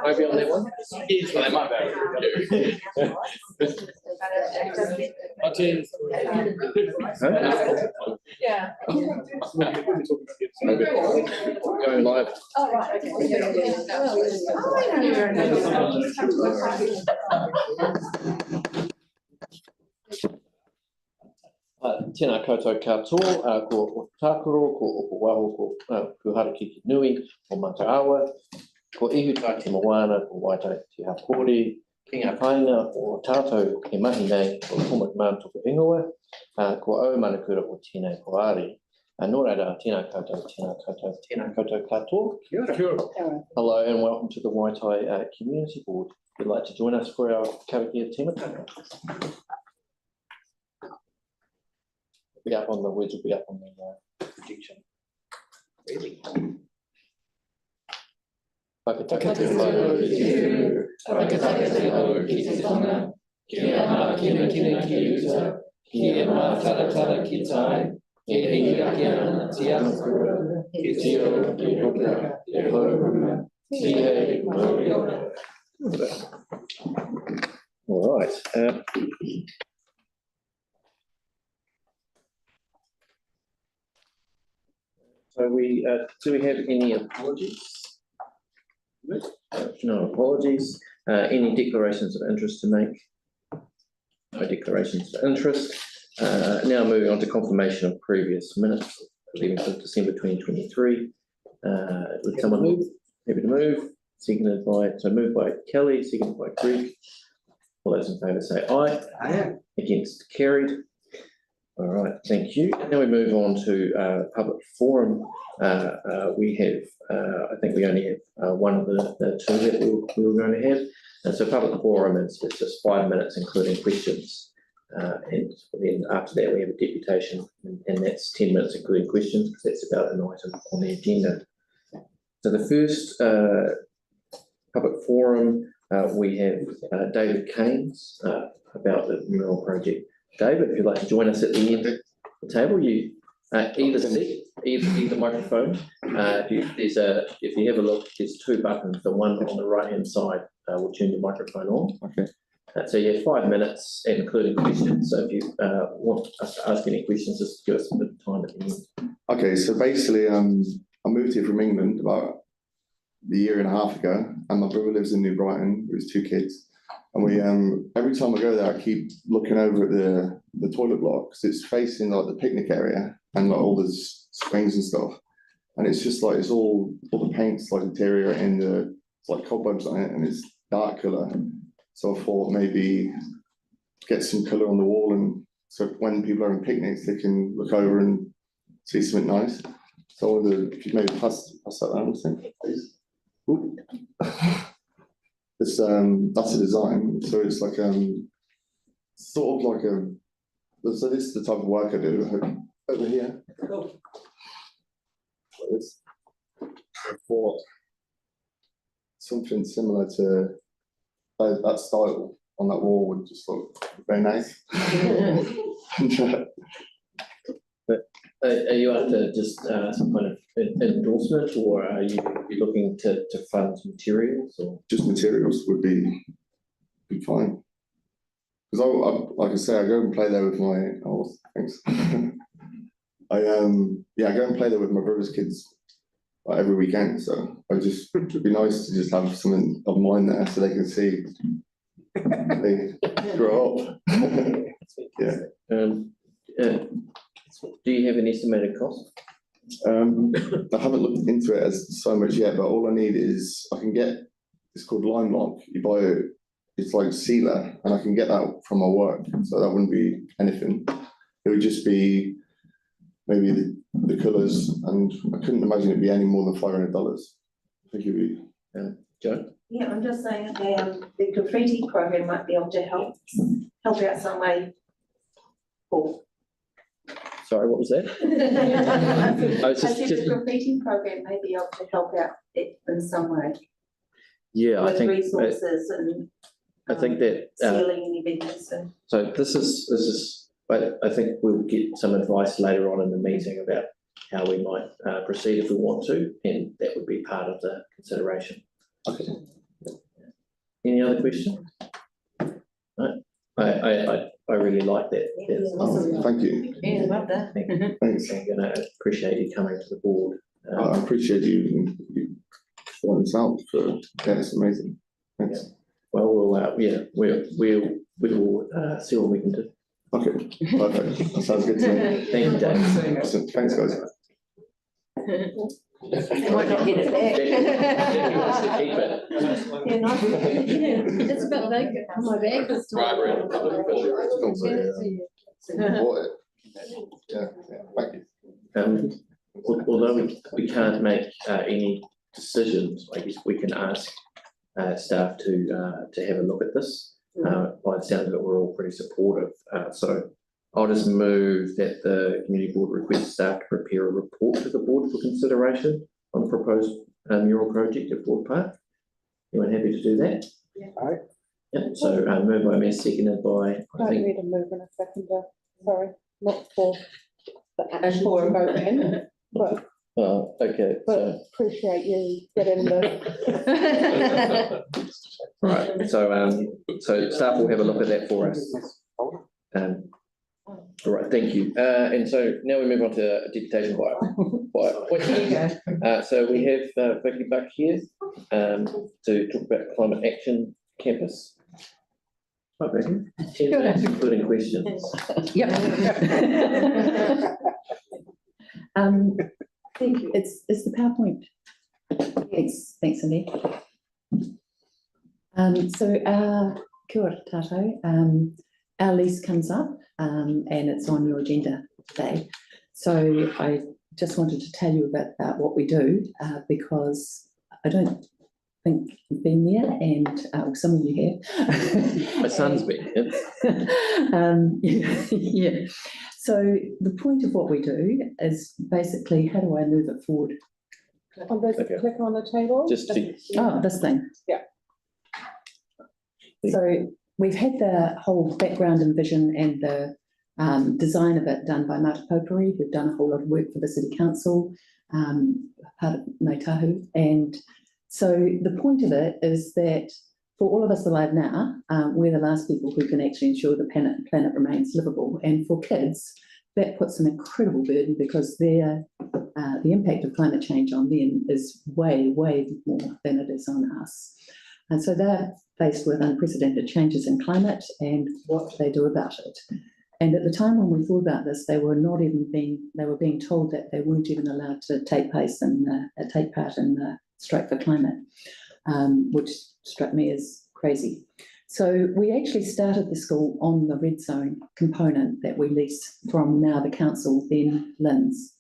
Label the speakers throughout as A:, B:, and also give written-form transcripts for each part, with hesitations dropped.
A: Maybe on that one?
B: Yes, they might be.
C: Yeah.
A: Going live.
C: Oh, right, okay.
A: Tēnā koutou katoa, ko Takuro, ko Opo Waho, ko Harakiki Nui, ko Mataawa, ko Ihu Tāke Moana, ko Waitai Te Hapori, ki ngā painga o tātou he mahi nei o Tomak Mātuka Ingoa, ko au manakura o tēnei Hoari. Nō reira, tēnā koutou katoa.
B: Kia ora.
A: Hello and welcome to the Waitai Community Board. If you'd like to join us for our karakia tīmatanga. Be up on the words, will be up on the projection. Ready? Whakataka te whānau ki te uru, whakataka te au ki te tonga, kia mā kina ki uta, kia mā taratara ki tai, he hira ki ana ti akura, ki tio ki hoka, te hōrunga, ti hei mōriona. All right. So do we have any apologies? No apologies. Any declarations of interest to make? No declarations of interest. Now moving on to confirmation of previous minutes, 11th of December 2023. Would someone move? Happy to move. Seconded by, so moved by Kelly, seconded by Greg. All those in favour say aye.
B: Aye.
A: Against, carried. All right, thank you. Now we move on to public forum. We have, I think we only have one of the two that we were going to have. And so public forum is just 5 minutes, including questions. And then after that, we have a deputation, and that's 10 minutes, including questions, because that's about an item on the agenda. So the first public forum, we have David Keynes about the mural project. David, if you'd like to join us at the end of the table, you either seat, either microphone. If you have a look, there's two buttons. The one on the right hand side will turn your microphone on. Okay. So you have 5 minutes, including questions. So if you want us to ask any questions, just give us a bit of time at the end.
D: Okay, so basically, I moved here from England about a year and a half ago, and my brother lives in New Brighton with his 2 kids. And we every time I go there, I keep looking over at the toilet block because it's facing like the picnic area and like all the swings and stuff. And it's just like it's all the paint's like deteriorating, it's like cobwebs on it, and it's dark colour. So I thought maybe get some colour on the wall, and so when people are having picnics, they can look over and see something nice. So I wonder if you maybe pass that around, please. Ooh. It's that's a design, so it's like sort of like so this is the type of work I do over here. Cool. Like this. I thought something similar to that style on that wall would just look very nice.
A: But are you after just some kind of endorsement, or are you looking to fund materials? Or
D: just materials would be fine. Because I like I say, I go and play there with my thanks. I go and play there with my brother's kids like, every weekend. So it'd be nice to just have something of mine there so they can see they grow up. Yeah.
A: Do you have an estimated cost?
D: I haven't looked into it as so much yet, but all I need is I can get, it's called Lime Lock. You buy it, it's like sealer, and I can get that from my work, so that wouldn't be anything. It would just be maybe the colours, and I couldn't imagine it'd be any more than $500. I think it'd be.
A: Joe?
E: Yeah, I'm just saying the graffiti program might be able to help out some way. Paul.
A: Sorry, what was that?
E: I said the graffiti program may be able to help out it in some way.
A: Yeah,
E: with
A: I think
E: resources and
A: I think that
E: sealing and everything.
A: So this is. I think we'll get some advice later on in the meeting about how we might proceed if we want to, and that would be part of the consideration.
D: Okay.
A: Any other questions? No? I really like that. That's
D: Oh, thank you.
E: Yeah, love that.
D: Thanks.
A: I'm gonna appreciate you coming to the board.
D: I appreciate you sorting this out for, yeah, it's amazing. Thanks.
A: Well, we will see what we can do.
D: Okay, perfect. That sounds good to me.
A: Thank you, Dave.
D: Awesome. Thanks, guys.
E: Might not get it
A: Jackie wants to keep it.
E: Yeah, nice.
B: It's a bit big on my bag this time.
D: Bought it. Yeah, thank you.
A: Although we can't make any decisions, I guess we can ask staff to have a look at this. By the sound of it, we're all pretty supportive. So I'll just move that the community board requests staff to prepare a report to the board for consideration on the proposed mural project at Ford Park. Anyone happy to do that?
E: Yeah.
D: Alright.
A: Yeah, so moved by me, seconded by, I
B: Don't
A: think,
B: need a move in a second, sorry, not for the actual vote then, but
A: okay, so.
B: appreciate you getting the.
A: Right, so staff will have a look at that for us. All right, thank you. And so now we move on to deputation by appointment. So we have Vicky Buck here to talk about climate action campus. Hi, Vicky. Including questions.
C: Yep. Thank you. It's the PowerPoint. Thanks, Cindy. So kia ora tātou. Our lease comes up and it's on your agenda today. So I just wanted to tell you about what we do because I don't think you've been there and some of you have.
A: My son's been here.
C: Yeah. So the point of what we do is basically, how do I move it forward?
A: Okay.
B: Click on the table.
A: Just to,
C: Oh, this thing.
B: Yeah.
C: So we've had the whole background and vision and the design of it done by Marta Popuri. We've done a whole lot of work for the City Council, part of Ngāi Tahu. And so the point of it is that for all of us alive now, we're the last people who can actually ensure the planet remains livable. And for kids, that puts an incredible burden because the impact of climate change on them is way, way more than it is on us. And so they're faced with unprecedented changes in climate and what do they do about it. And at the time when we thought about this, they were being told that they weren't even allowed to take part in the strike for climate, which struck me as crazy. So we actually started the school on the red zone component that we lease from now the council, then LINZ.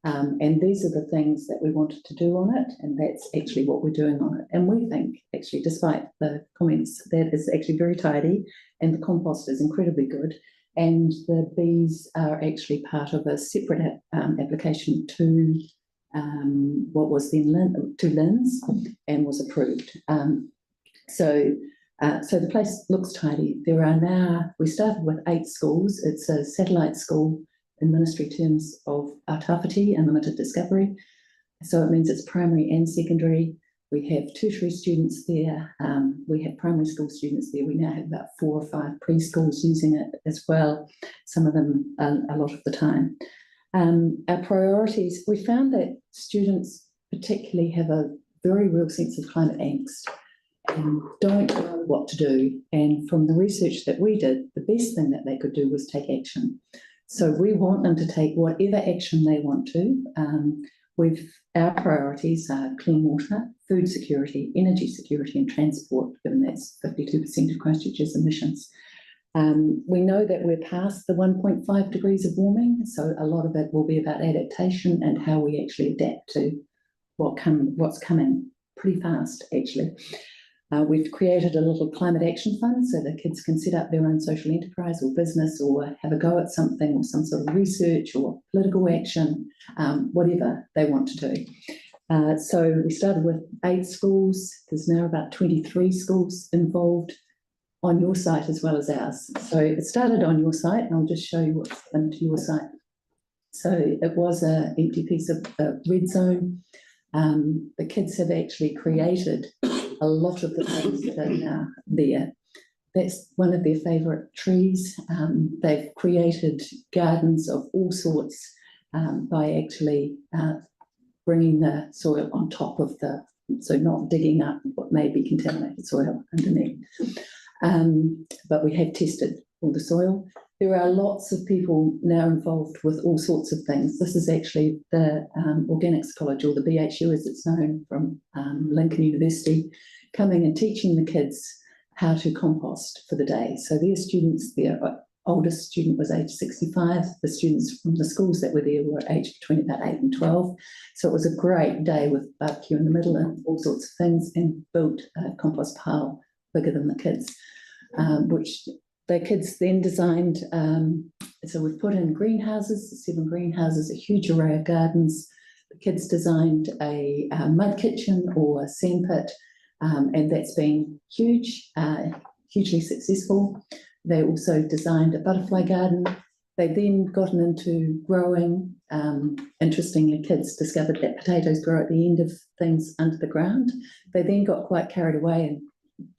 C: And these are the things that we wanted to do on it, and that's actually what we're doing on it. And we think, actually, despite the comments, that is actually very tidy, and the compost is incredibly good, and the bees are actually part of a separate application to what was then to LINZ and was approved. So the place looks tidy. We started with 8 schools. It's a satellite school in ministry terms of Autawhiti and limited discovery. So it means it's primary and secondary. We have tertiary students there. We have primary school students there. We now have about 4 or 5 preschools using it as well, some of them a lot of the time. Our priorities, we found that students particularly have a very real sense of climate angst and don't know what to do. And from the research that we did, the best thing that they could do was take action. So we want them to take whatever action they want to. Our priorities are clean water, food security, energy security and transport, given that's 52% of Christchurch's emissions. We know that we're past the 1.5 degrees of warming, so a lot of it will be about adaptation and how we actually adapt to what's coming pretty fast, actually. We've created a little climate action fund so that kids can set up their own social enterprise or business or have a go at something or some sort of research or political action, whatever they want to do. So we started with 8 schools. There's now about 23 schools involved on your site as well as ours. So it started on your site, and I'll just show you what's happened to your site. So it was an empty piece of red zone. The kids have actually created a lot of the things that are now there. That's one of their favourite trees. They've created gardens of all sorts by actually bringing the soil on top of so not digging up what may be contaminated soil underneath. But we have tested all the soil. There are lots of people now involved with all sorts of things. This is actually the Organics College, or the BHU as it's known, from Lincoln University, coming and teaching the kids how to compost for the day. So their students, their oldest student was age 65. The students from the schools that were there were aged between about 8 and 12. So it was a great day with barbecue in the middle and all sorts of things, and built a compost pile bigger than the kids, which the kids then designed. So we've put in greenhouses, 7 greenhouses, a huge array of gardens. The kids designed a mud kitchen or a sand pit, and that's been huge, hugely successful. They also designed a butterfly garden. They then gotten into growing. Interestingly, kids discovered that potatoes grow at the end of things under the ground. They then got quite carried away and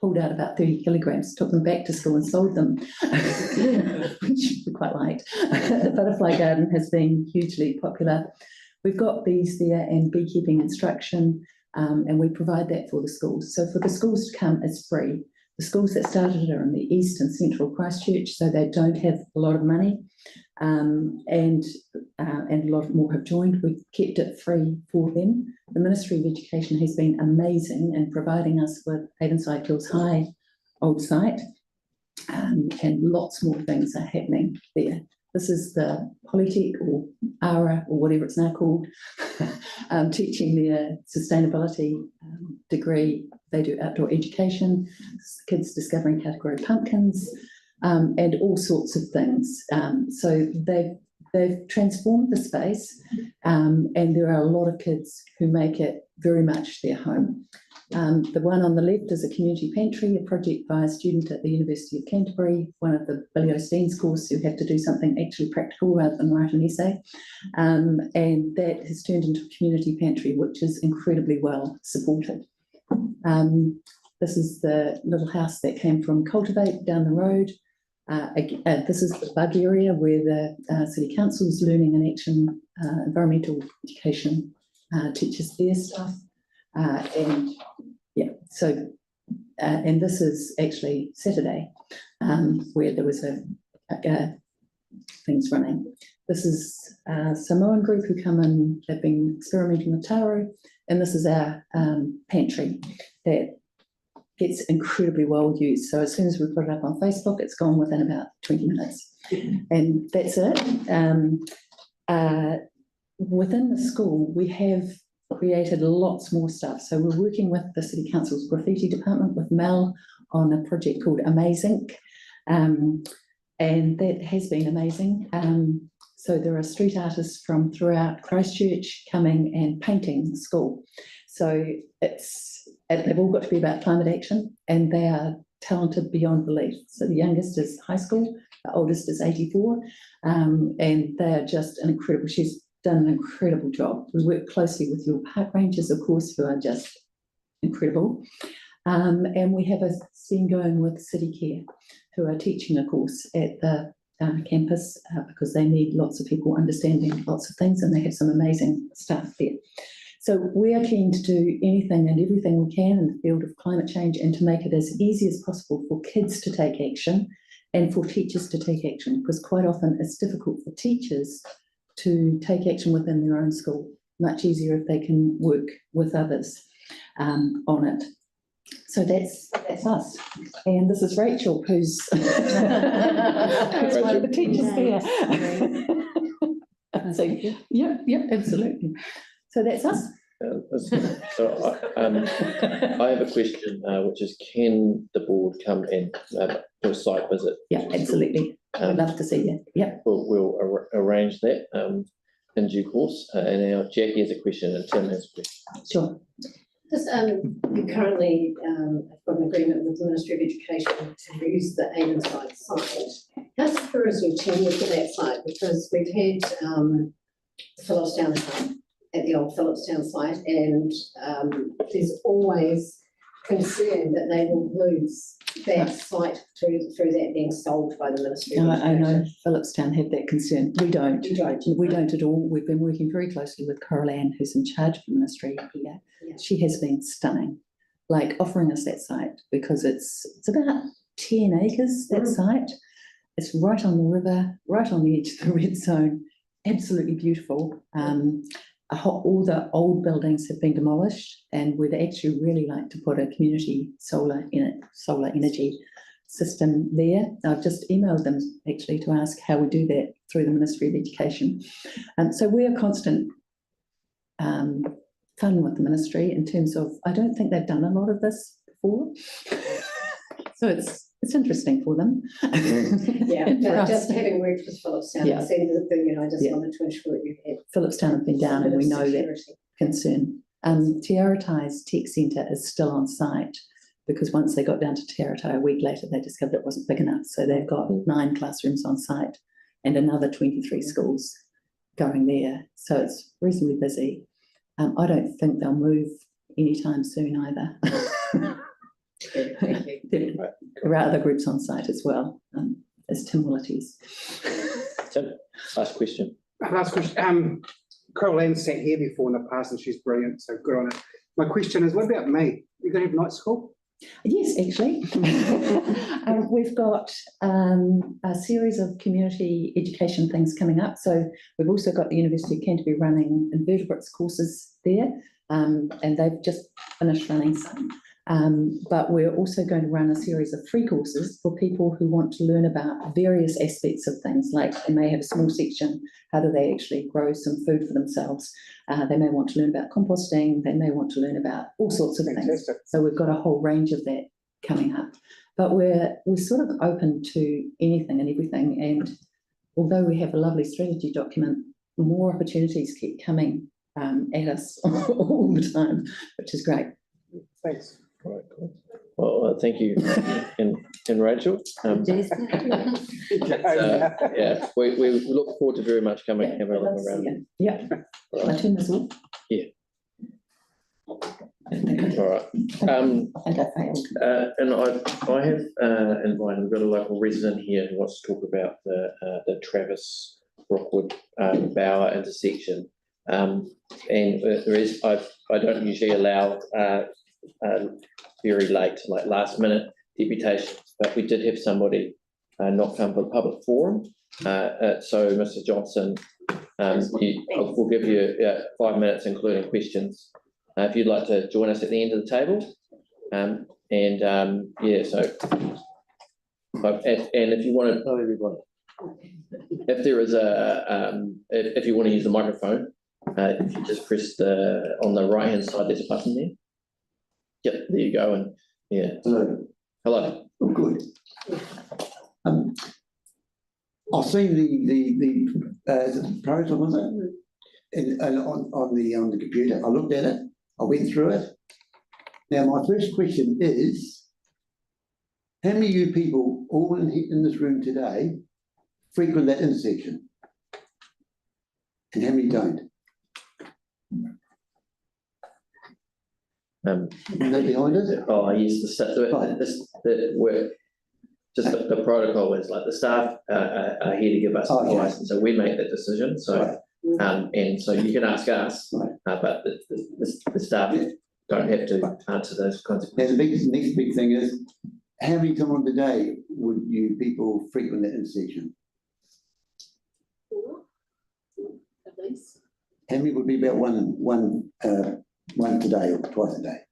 C: pulled out about 30 kilograms, took them back to school and sold them, which we quite liked. The butterfly garden has been hugely popular. We've got bees there and beekeeping instruction, and we provide that for the schools. So for the schools to come, it's free. The schools that started are in the east and central Christchurch, so they don't have a lot of money, and a lot more have joined. We've kept it free for them. The Ministry of Education has been amazing in providing us with Avonside Hills High old site, and lots more things are happening there. This is the Polytech, or ARA, or whatever it's now called, teaching their sustainability degree. They do outdoor education, kids discovering how to grow pumpkins, and all sorts of things. So they've transformed the space, and there are a lot of kids who make it very much their home. The one on the left is a community pantry, a project by a student at the University of Canterbury, one of the Billy O'Steen's course, who have to do something actually practical rather than write an essay. And that has turned into a community pantry, which is incredibly well supported. This is the little house that came from Cultivate down the road. This is the bug area where the City Council's Learning and Action environmental education teaches their stuff. And yeah, so and this is actually Saturday, where there was a things running. This is a Samoan group who come in. They've been experimenting with taro, and this is our pantry that gets incredibly well used. So as soon as we put it up on Facebook, it's gone within about 20 minutes, and that's it. Within the school, we have created lots more stuff. So we're working with the City Council's graffiti department, with Mel, on a project called Amazing, and that has been amazing. So there are street artists from throughout Christchurch coming and painting the school. So they've all got to be about climate action, and they are talented beyond belief. So the youngest is high school, the oldest is 84, and they are just an incredible. She's done an incredible job. We work closely with your park rangers, of course, who are just incredible. And we have a scheme going with City Care, who are teaching a course at the campus because they need lots of people understanding lots of things, and they have some amazing stuff there. So we are keen to do anything and everything we can in the field of climate change, and to make it as easy as possible for kids to take action and for teachers to take action, because quite often it's difficult for teachers to take action within their own school. Much easier if they can work with others on it. So that's us. And this is Rachel, who's, who's one of the teachers there. So, yeah, absolutely. So that's us.
A: So I have a question, which is, can the board come and do a site visit?
C: Yeah, absolutely. I'd love to see you. Yeah.
A: We'll arrange that in due course. And now Jackie has a question and Tim has a question.
C: Sure.
F: Just currently I've got an agreement with the Ministry of Education to use the Avonside site. How's the tourism tenure for that site? Because we've had Phillipstown site at the old Phillipstown site, and there's always concerned that they will lose that site through that being sold by the Ministry of
C: I know
F: Education.
C: Phillipstown have that concern. We don't.
F: You don't.
C: We don't at all. We've been working very closely with Coral Ann, who's in charge of the ministry here.
F: Yeah.
C: She has been stunning, like offering us that site because it's about 10 acres, that site. It's right on the river, right on the edge of the red zone, absolutely beautiful. All the old buildings have been demolished and we'd actually really like to put a community solar energy system there. I've just emailed them actually to ask how we do that through the Ministry of Education. So we're constant fun with the ministry in terms of, I don't think they've done a lot of this before. So it's interesting for them.
F: Yeah,
C: And for
F: but
C: us.
F: just having worked with Phillipstown,
C: Yeah.
F: I see the I just
C: Yeah.
F: wanted to ensure you had.
C: Phillipstown have been down and we know that concern. Te Arota's tech centre is still on site because once they got down to Te Arotai a week later, they discovered it wasn't big enough. So they've got 9 classrooms on site and another 23 schools going there. So it's reasonably busy. I don't think they'll move anytime soon either.
F: Thank you.
C: There are other groups on site as well, as Tim Willities.
A: Tim, last question.
G: Last question. Coral Ann's sat here before in the past and she's brilliant, so good on her. My question is, what about me? You going to have night school?
C: Yes, actually. We've got a series of community education things coming up. So we've also got the University of Canterbury running invertebrates courses there, and they've just finished running some. But we're also going to run a series of free courses for people who want to learn about various aspects of things, like they may have a small section, how do they actually grow some food for themselves? They may want to learn about composting, they may want to learn about all sorts of things.
G: Fantastic.
C: So we've got a whole range of that coming up. But we're sort of open to anything and everything. And although we have a lovely strategy document, more opportunities keep coming at us all the time, which is great.
G: Thanks.
A: All right, cool. Well, thank you, and Rachel. Yeah, we look forward to very much coming and having a look around.
C: Yeah. I turn this off.
A: Yeah.
C: I
A: All right.
C: think I failed.
A: And I have invited, we've got a local resident here who wants to talk about the Travis Rockwood Bower intersection. And there is, I don't usually allow very late, like last minute deputations, but we did have somebody not come for the public forum. So Mr. Johnson, we'll give you 5 minutes, including questions. If you'd like to join us at the end of the table. Yeah, so, and if you want to, everybody, if there is if you want to use the microphone, if you just press on the right hand side, there's a button there. Yep, there you go. And yeah. Hello.
H: Oh, good. I've seen the proposal, was it? On the computer. I looked at it. I went through it. Now, my first question is, how many of you people, all in this room today, frequent that intersection? And how many don't? Is that behind it?
A: Oh, yes, the protocol is like the staff are here to give us advice, and so we make that decision. So, and so you can ask us, but the staff don't have to answer those kinds of
H: Now,
A: questions.
H: the next big thing is, how many times a day would you people frequent that intersection?
B: At least.
H: How many would be about one today or twice a day?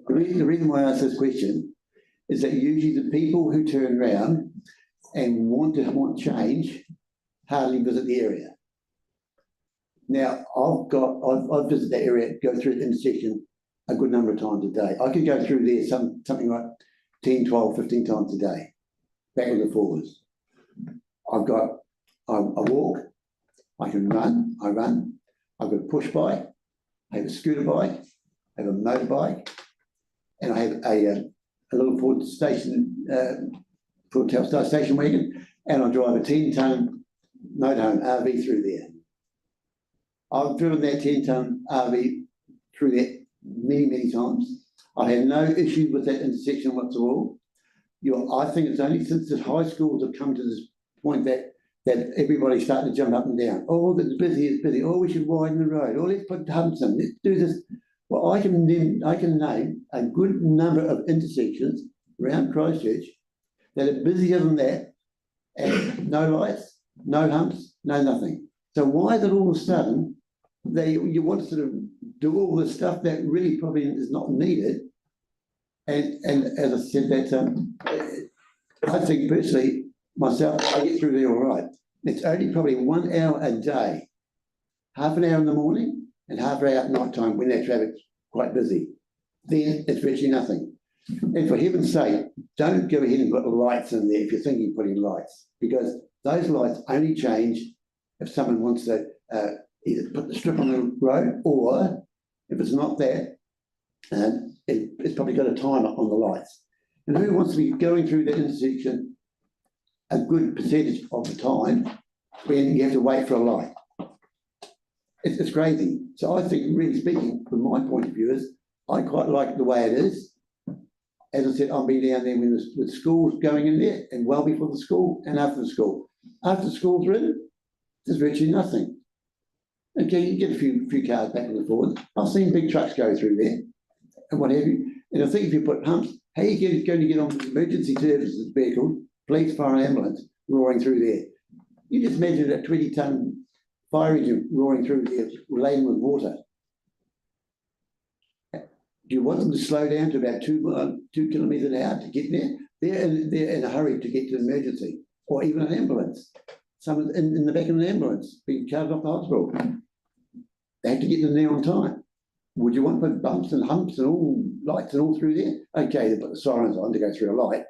H: The reason why I ask this question is that usually the people who turn around and want change hardly visit the area. Now, I've visited that area, go through the intersection a good number of times a day. I could go through there something like 10, 12, 15 times a day, backwards and forwards. I walk, I can run, I've got a push bike, I have a scooter bike, I have a motorbike, and I have a little Ford Telstar station wagon, and I drive a 10-ton motorhome RV through there. I've driven that 10-ton RV through there many, many times. I have no issue with that intersection whatsoever. I think it's only since the high schools have come to this point that everybody's starting to jump up and down. Oh, it's busy, it's busy. Oh, we should widen the road. Oh, let's put humps in. Let's do this. Well, I can name a good number of intersections around Christchurch that are busier than that, and no lights, no humps, no nothing. So why is it all of a sudden you want to sort of do all this stuff that really probably is not needed? And as I said, that I think personally, myself, I get through there all right. It's only probably 1 hour a day, half an hour in the morning and half an hour at night time when that traffic's quite busy. Then it's virtually nothing. And for heaven's sake, don't go ahead and put lights in there if you're thinking of putting lights, because those lights only change if someone wants to either put the strip on the road, or if it's not that, it's probably got a timer on the lights. And who wants to be going through that intersection a good percentage of the time when you have to wait for a light? It's crazy. So I think, really speaking, from my point of view, is I quite like the way it is. As I said, I've been down there with schools going in there, and well before the school and after the school. After the school's in, there's virtually nothing. Okay, you get a few cars back and forth. I've seen big trucks go through there and what have you. And I think if you put humps, how are you going to get on emergency services vehicle, police, fire and ambulance roaring through there? You just imagine a 20-ton fire engine roaring through there laden with water. Do you want them to slow down to about 2 kilometres an hour to get there? They're in a hurry to get to an emergency, or even an ambulance. Someone in the back of an ambulance being carried off the hospital. They have to get them there on time. Would you want to put bumps and humps and all lights and all through there? Okay, they put the sirens on to go through a light.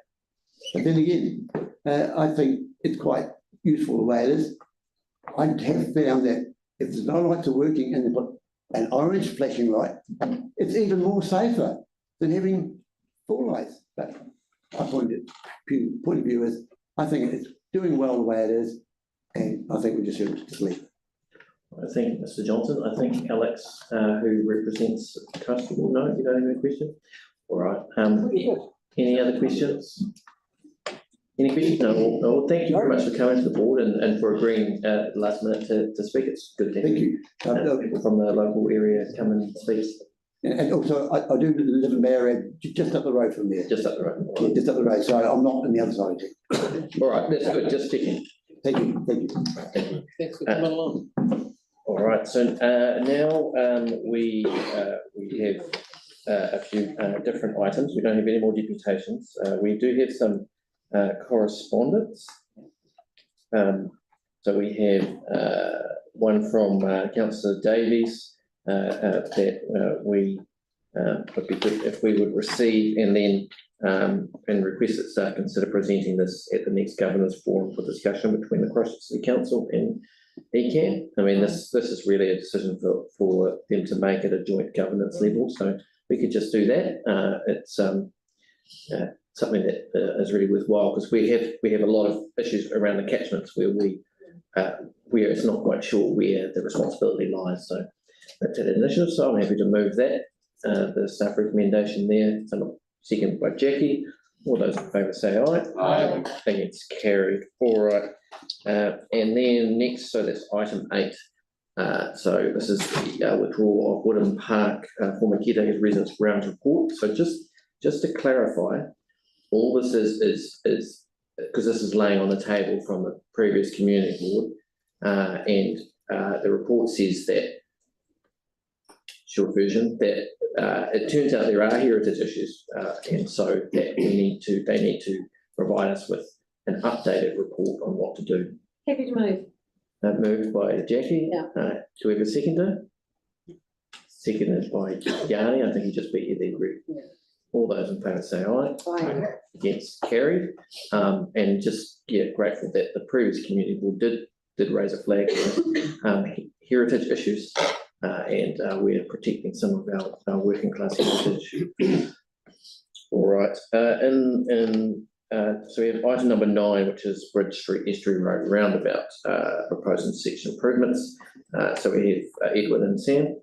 H: But then again, I think it's quite useful the way it is. I have found that if there's no lights are working and they put an orange flashing light, it's even more safer than having 4 lights. But my point of view is, I think it's doing well the way it is, and I think we just have to leave it.
A: I think, Mr. Johnson, I think Alex, who represents Coastal, no, you don't have any question? All right. Any other questions? Any questions? No. Well, thank you very much for coming to the board and for agreeing last minute to speak. It's good to have
H: Thank you.
A: people from the local area come and speak.
H: And also, I do live in Mayor, just up the road from there.
A: Just up the road.
H: Yeah, just up the road, so I'm not on the other side of it.
A: All right, that's good. Just checking.
H: Thank you.
A: Thanks for coming along. All right, so now we have a few different items. We don't have any more deputations. We do have some correspondence. So we have one from Councillor Davies that we would be good if we would receive, and then and request that staff consider presenting this at the next Governors Forum for discussion between the Christchurch City Council and ECAN. I mean, this is really a decision for them to make at a joint governance level, so we could just do that. It's something that is really worthwhile, because we have a lot of issues around the catchments where it's not quite sure where the responsibility lies. So that's an initiative. So I'm happy to move that. The staff recommendation there. So second by Jackie. All those in favour say aye. Aye. I think it's carried. All right. And then next, so that's item 8. So this is the withdrawal of Woodham Park former caretaker residence grounds report. So just to clarify, all this is because this is laying on the table from the previous community board, and the report says that, short version, that it turns out there are heritage issues, and so that they need to provide us with an updated report on what to do.
F: Happy to move.
A: Moved by Jackie.
F: Yeah.
A: Do we have a seconder? Seconded by Yanni. I think he just beat you there, Greg.
F: Yeah.
A: All those in favour say aye.
F: Aye.
A: Against, carried. And just grateful that the previous community board did raise a flag for heritage issues, and we're protecting some of our working class heritage. All right. So we have item number 9, which is Bridge Street Estuary Road roundabout proposed section improvements. So we have Edwin and Sam.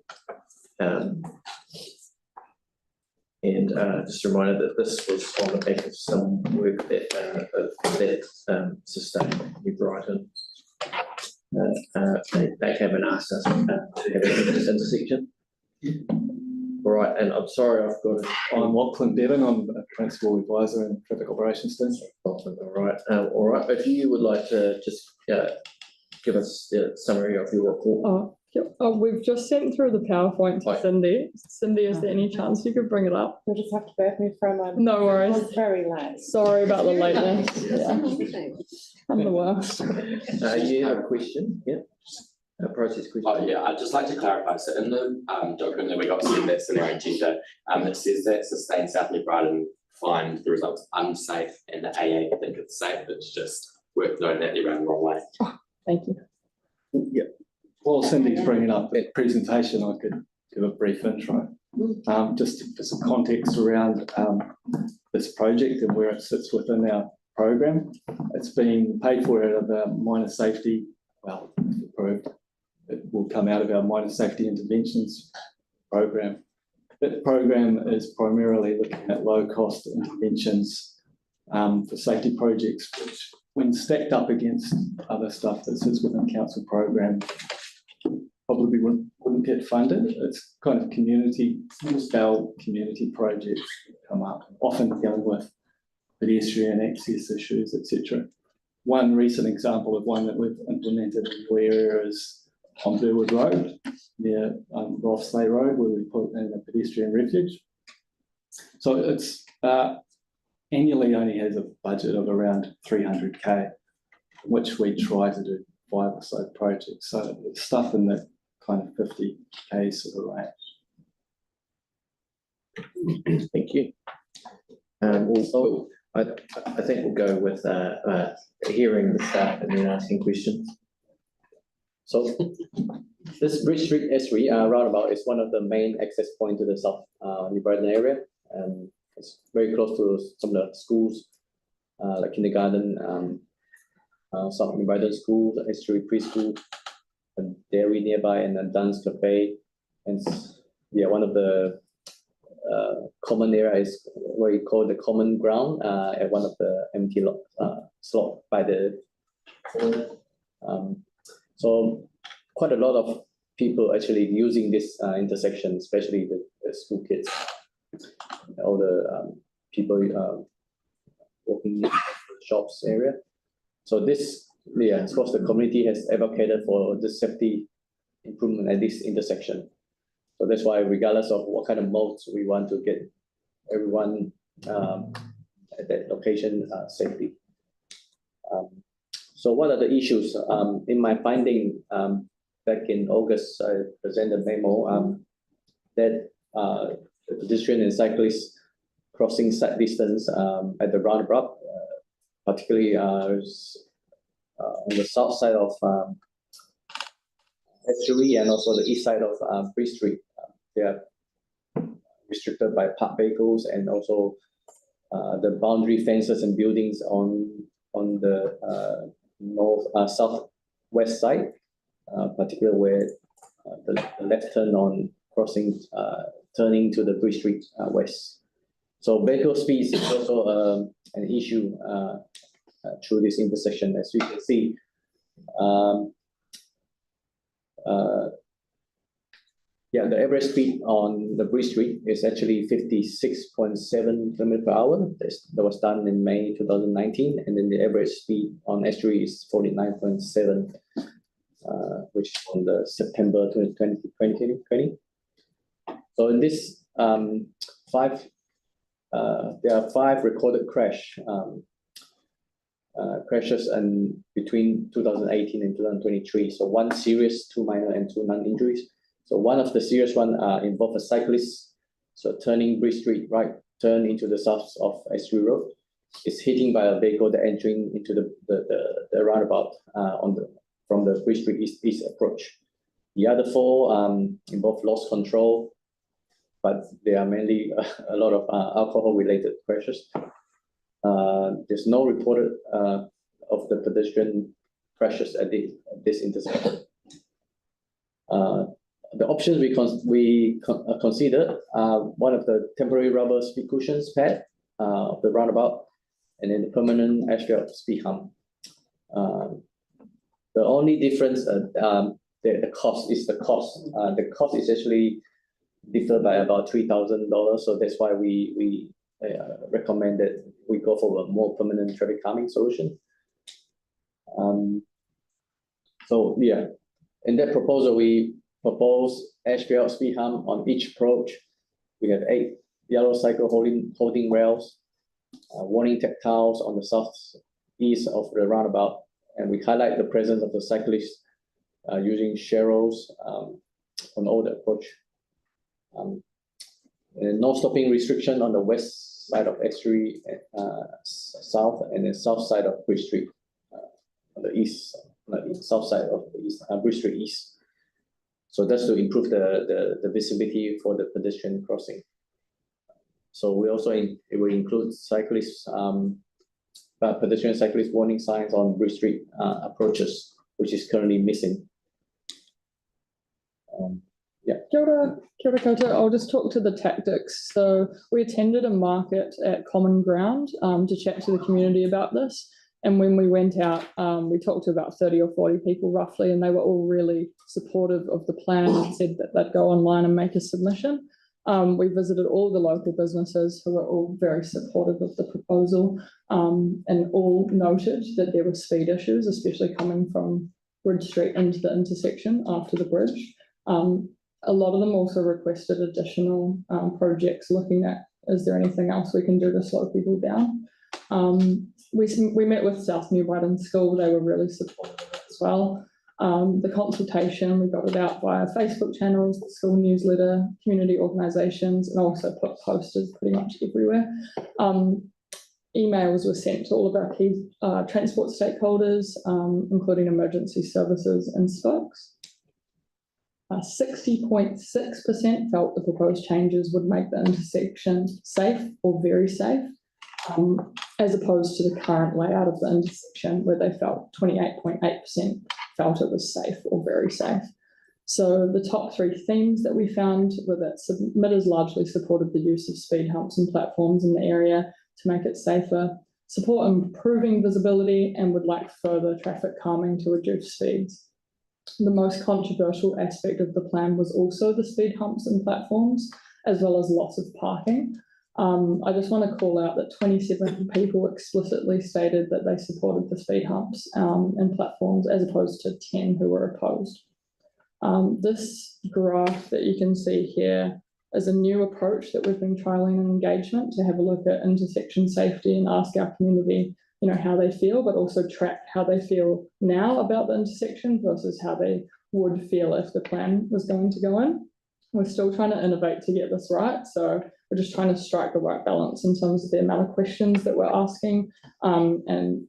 A: And just a reminder that this was on the back of some work that Sustained New Brighton. They haven't asked us to have this intersection. All right, and I'm sorry, I've got it.
I: I'm Lachlan Devon, I'm a Principal Advisor in Traffic Operations team.
A: All right, if you would like to just give us a summary of your report.
J: We've just sent through the PowerPoint to
A: Right.
J: Cindy. Cindy, is there any chance you could bring it up?
B: You'll just have to bear with me for a moment.
J: No worries.
B: It was very late.
J: Sorry about the lateness. Yeah,
F: Okay.
J: I'm the worst.
A: You have a question? Yeah. A process question?
K: Oh, yeah, I'd just like to clarify, so in the document that we got sent that's in our agenda, it says that Sustain South New Brighton find the results unsafe and the AA think it's safe. It's just worth noting that they ran the wrong way.
J: Thank you.
I: Yeah. While Cindy's bringing up that presentation, I could give a brief intro. Just for some context around this project and where it sits within our program. It's being paid for out of our minor safety, well, if approved, it will come out of our minor safety interventions program. That program is primarily looking at low-cost interventions for safety projects, which, when stacked up against other stuff that sits within council program, probably wouldn't get funded. It's kind of community, small-scale community projects that come up, often dealing with pedestrian access issues, etc. One recent example of one that we've implemented in the area is on Burwood Road, near Rothsley Road, where we put in a pedestrian refuge. So it's annually only has a budget of around 300K, which we try to do 5 or so projects. So it's stuff in the kind of 50K sort of range.
A: Thank you. Also, I think we'll go with hearing the staff and then asking questions.
L: So this Bridge Street S3 roundabout is one of the main access points to the South New Brighton area. It's very close to some of the schools, like kindergarten, South New Brighton School, S3 preschool, and dairy nearby, and then dance cafe. And yeah, one of the common area is what we call the common ground at one of the empty slot by the so quite a lot of people actually using this intersection, especially the school kids, all the people working in the shops area. So this, yeah, of course, the community has advocated for the safety improvement at this intersection. So that's why, regardless of what kind of modes we want to get everyone at that location safely. So what are the issues? In my finding back in August, I presented a memo that the pedestrian and cyclists crossing side distance at the roundabout, particularly on the south side of S3 and also the east side of Bridge Street. They are restricted by parked vehicles and also the boundary fences and buildings on the southwest side, particularly where the left turn on crossing, turning to the Bridge Street west. So vehicle speeds is also an issue through this intersection. As you can see, yeah, the average speed on the Bridge Street is actually 56.7 km/h. That was done in May 2019, and then the average speed on S3 is 49.7, which is on the September 2020. So in this there are 5 recorded crashes and between 2018 and 2023. So 1 serious, 2 minor, and 2 non-injuries. So one of the serious one involved a cyclist, so turning Bridge Street right turn into the south of S3 Road, is hitting by a vehicle that entering into the roundabout from the Bridge Street east approach. The other 4 involve lost control, but they are mainly a lot of alcohol-related crashes. There's no reported of the pedestrian crashes at this intersection. the options we considered one of the temporary rubber speed cushions pad of the roundabout, and then the permanent asphalt speed hump. The only difference, the cost is the cost. The cost is actually differed by about $3,000, so that's why we recommend that we go for a more permanent traffic calming solution. So yeah, in that proposal, we propose asphalt speed hump on each approach. We have 8 yellow cycle holding rails, warning tactiles on the southeast of the roundabout, and we highlight the presence of the cyclists using sharrows on all the approach. And no stopping restriction on the west side of X3 south, and the south side of Bridge Street on the east, south side of the east, Bridge Street east. So that's to improve the visibility for the pedestrian crossing. So we also we include cyclists, pedestrian cyclist warning signs on Bridge Street approaches, which is currently missing.
J: Kia ora koutou. I'll just talk to the tactics. So we attended a market at Common Ground to chat to the community about this. And when we went out, we talked to about 30 or 40 people roughly, and they were all really supportive of the plan and said that they'd go online and make a submission. We visited all the local businesses who were all very supportive of the proposal, and all noted that there were speed issues, especially coming from Bridge Street into the intersection after the bridge. A lot of them also requested additional projects looking at, is there anything else we can do to slow people down? We met with South New Brighton School. They were really supportive of it as well. The consultation, we got it out via Facebook channels, the school newsletter, community organisations, and also put posters pretty much everywhere. Emails were sent to all of our key transport stakeholders, including emergency services and spokes. 60.6% felt the proposed changes would make the intersection safe or very safe, as opposed to the current layout of the intersection, where they felt 28.8% felt it was safe or very safe. So the top 3 themes that we found were that submitters largely supported the use of speed humps and platforms in the area to make it safer, support improving visibility, and would like further traffic calming to reduce speeds. The most controversial aspect of the plan was also the speed humps and platforms, as well as lots of parking. I just want to call out that 27 people explicitly stated that they supported the speed humps and platforms, as opposed to 10 who were opposed. This graph that you can see here is a new approach that we've been trialling in engagement to have a look at intersection safety and ask our community, how they feel, but also track how they feel now about the intersection versus how they would feel if the plan was going to go in. We're still trying to innovate to get this right, so we're just trying to strike the right balance in terms of the amount of questions that we're asking, and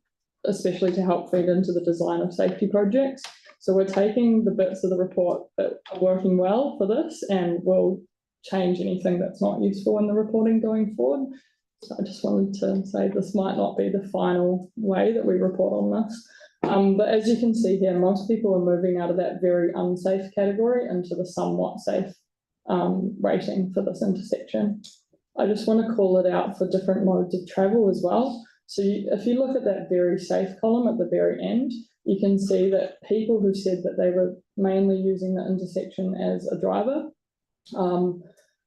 J: especially to help feed into the design of safety projects. So we're taking the bits of the report that are working well for this, and we'll change anything that's not useful in the reporting going forward. So I just wanted to say this might not be the final way that we report on this. But as you can see here, most people are moving out of that very unsafe category into the somewhat safe rating for this intersection. I just want to call it out for different modes of travel as well. So if you look at that very safe column at the very end, you can see that people who said that they were mainly using the intersection as a driver,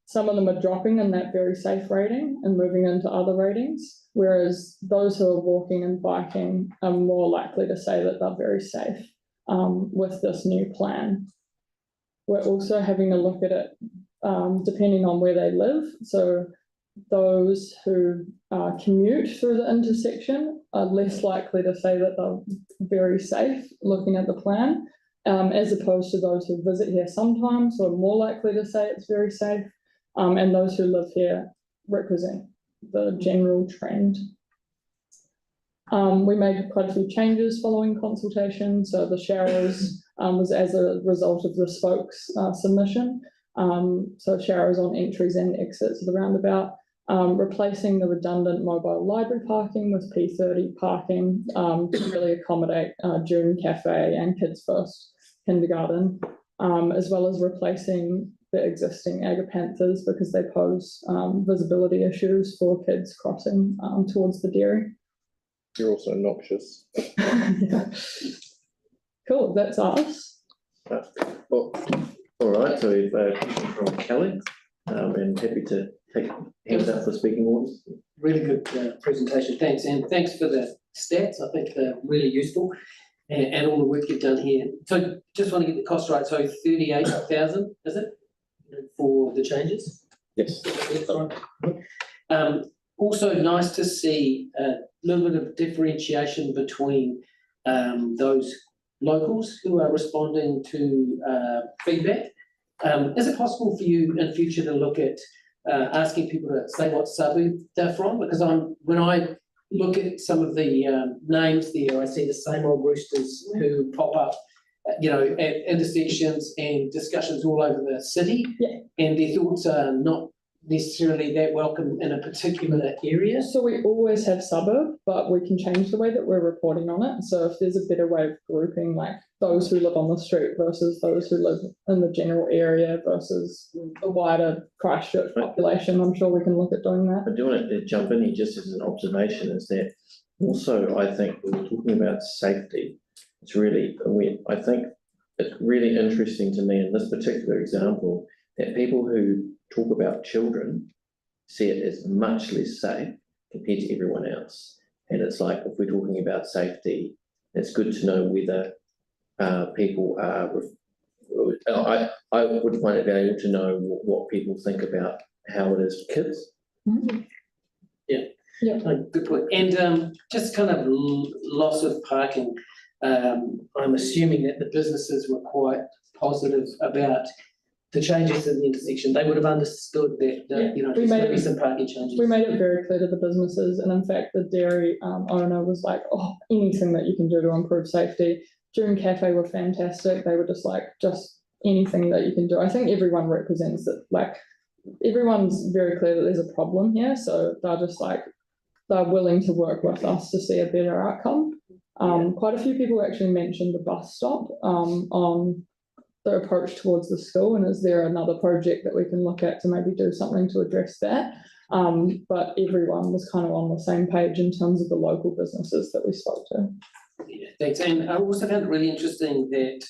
J: some of them are dropping in that very safe rating and moving into other ratings, whereas those who are walking and biking are more likely to say that they're very safe with this new plan. We're also having a look at it depending on where they live. So those who commute through the intersection are less likely to say that they're very safe looking at the plan, as opposed to those who visit here sometimes who are more likely to say it's very safe. And those who live here represent the general trend. We made quite a few changes following consultation. So the sharrows was as a result of the spokes submission. So sharrows on entries and exits of the roundabout, replacing the redundant mobile library parking with P30 parking to really accommodate June Cafe and Kids First Kindergarten. as well as replacing the existing agapanthus because they pose visibility issues for kids crossing towards the dairy.
A: You're also noxious.
J: Yeah. Cool, that's us.
A: Well, all right, so we've a question from Kelly, and happy to take hands up for speaking orders.
M: Really good presentation, thanks, and thanks for the stats, I think they're really useful, and all the work you've done here. So just want to get the cost right, so 38,000, is it, for the changes?
L: Yes.
M: That's right. Also nice to see a little bit of differentiation between those locals who are responding to feedback. Is it possible for you in future to look at asking people to say what suburb they're from? Because when I look at some of the names there, I see the same old roosters who pop up, at intersections and discussions all over the city.
J: Yeah.
M: And their thoughts are not necessarily that welcome in a particular area.
J: So we always have suburb, but we can change the way that we're reporting on it. So if there's a better way of grouping like those who live on the street versus those who live in the general area versus the wider Christchurch population, I'm sure we can look at doing that.
A: I do want to jump in here just as an observation, is that also I think when we're talking about safety, I think it's really interesting to me in this particular example that people who talk about children see it as much less safe compared to everyone else. And it's like, if we're talking about safety, it's good to know whether people are, I would find it valuable to know what people think about how it is for kids.
J: Mm-hmm.
M: Yeah, good point. And just kind of loss of parking, I'm assuming that the businesses were quite positive about the changes in the intersection. They would have understood that, there's going to be some parking changes.
J: We made it very clear to the businesses, and in fact, the dairy owner was like, "Oh, anything that you can do to improve safety." June Cafe were fantastic. They were just anything that you can do. I think everyone represents it. Like, everyone's very clear that there's a problem here, so they're willing to work with us to see a better outcome. Quite a few people actually mentioned the bus stop on the approach towards the school, and is there another project that we can look at to maybe do something to address that? But everyone was kind of on the same page in terms of the local businesses that we spoke to.
M: Yeah, thanks. And I also found it really interesting that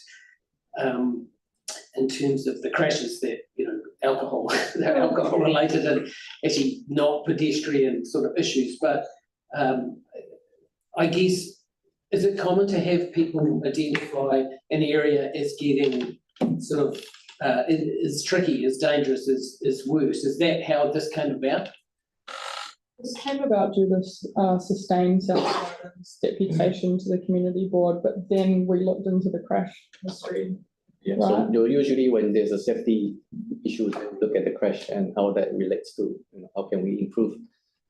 M: in terms of the crashes that, alcohol, they're alcohol related and actually not pedestrian sort of issues. But I guess, is it common to have people identify an area as getting sort of is tricky, is dangerous, is worse? Is that how this came about?
J: This came about due to sustained self-guidance deputation to the community board, but then we looked into the crash history.
L: Yeah,
J: right?
L: so usually when there's a safety issue, we look at the crash and how that relates to, how can we improve.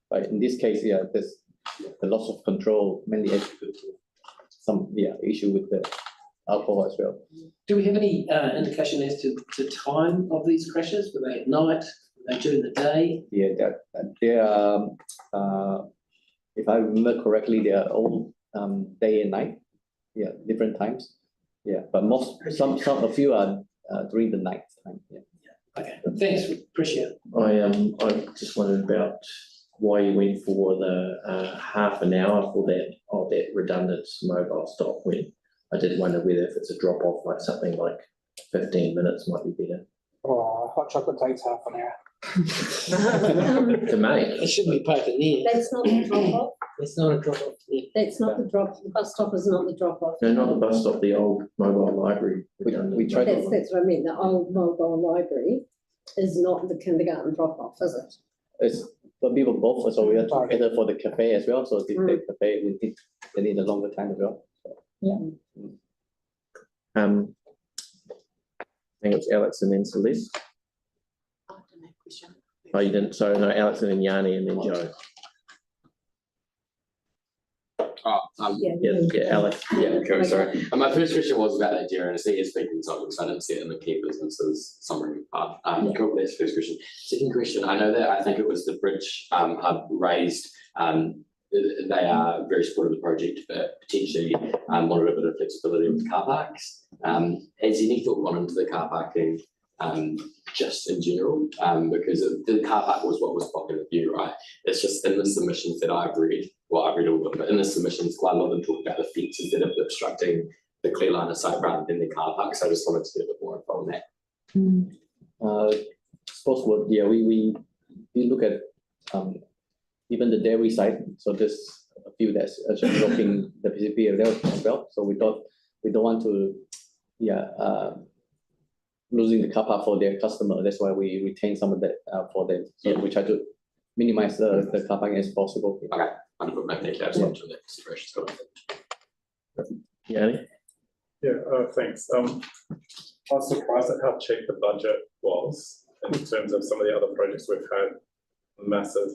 L: But in this case, there's the loss of control mainly attributed to some issue with the alcohol as well.
M: Do we have any indication as to time of these crashes? Were they at night? Were they during the day?
L: Yeah, they are, if I remember correctly, they are all day and night. Yeah, different times. Yeah, but a few are during the night time. Yeah.
M: Okay, thanks, appreciate it.
A: I just wondered about why you went for the half an hour for that redundant mobile stop, when I did wonder whether if it's a drop off, like something like 15 minutes might be better.
G: Oh, hot chocolate takes half an hour.
A: To make.
M: It shouldn't be parked in there.
F: That's not the drop off.
M: It's not a drop off.
F: That's not the bus stop is not the drop off.
A: No, not the bus stop, the old mobile library.
L: We tried to.
F: That's what I mean. The old mobile library is not the kindergarten drop off, is it?
L: It's for people both, so we are together for the cafe as well. So the cafe they need a longer time as well. So.
J: Yeah.
A: I think it's Alex and then Celeste. Oh, you didn't, sorry, no, Alex and then Yanni and then Joe. Alex.
K: Yeah, okay, sorry. My first question was about that dairy, and I see it's been consulted, so I didn't see it in the key businesses summary part. Cool, that's the first question. Second question, I know that I think it was the bridge hub raised they are very supportive of the project, but potentially wanted a bit of flexibility with car parks. Has any thought gone into the car parking just in general? Because the car park was what was popular with you, right? It's just in the submissions that I've read, well, I've read all of them, but in the submissions, quite a lot of them talk about the fences that are obstructing the clear line of sight rather than the car park. So I just wanted to get a bit more info on that.
L: Suppose we look at even the dairy side. So there's a few that's actually blocking the PCP area as well. So we thought we don't want to losing the car park for their customer. That's why we retain some of that for them. So we try to minimize the car parking as possible.
K: Okay, wonderful. Thank you. I just wanted to make considerations.
A: Yeah.
N: Thanks. I was surprised at how cheap the budget was in terms of some of the other projects we've had massive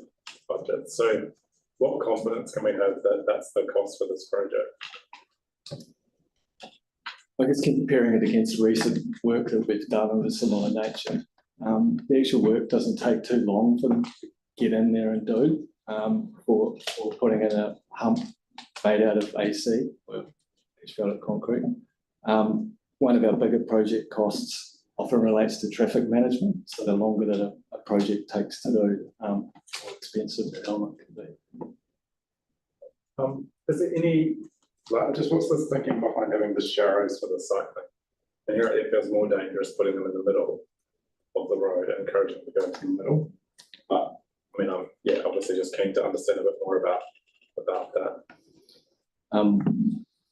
N: budgets. So what confidence can we have that that's the cost for this project?
I: I guess comparing it against recent work that we've done of a similar nature, the actual work doesn't take too long for them to get in there and do, for putting in a hump made out of AC, or asphalt concrete. One of our bigger project costs often relates to traffic management. So the longer that a project takes to do, more expensive the element can be.
N: Is there any, just what's the thinking behind having the sharrows for the cycling? And here it feels more dangerous putting them in the middle of the road and encouraging them to go into the middle. But I mean, I'm obviously just keen to understand a bit more about that.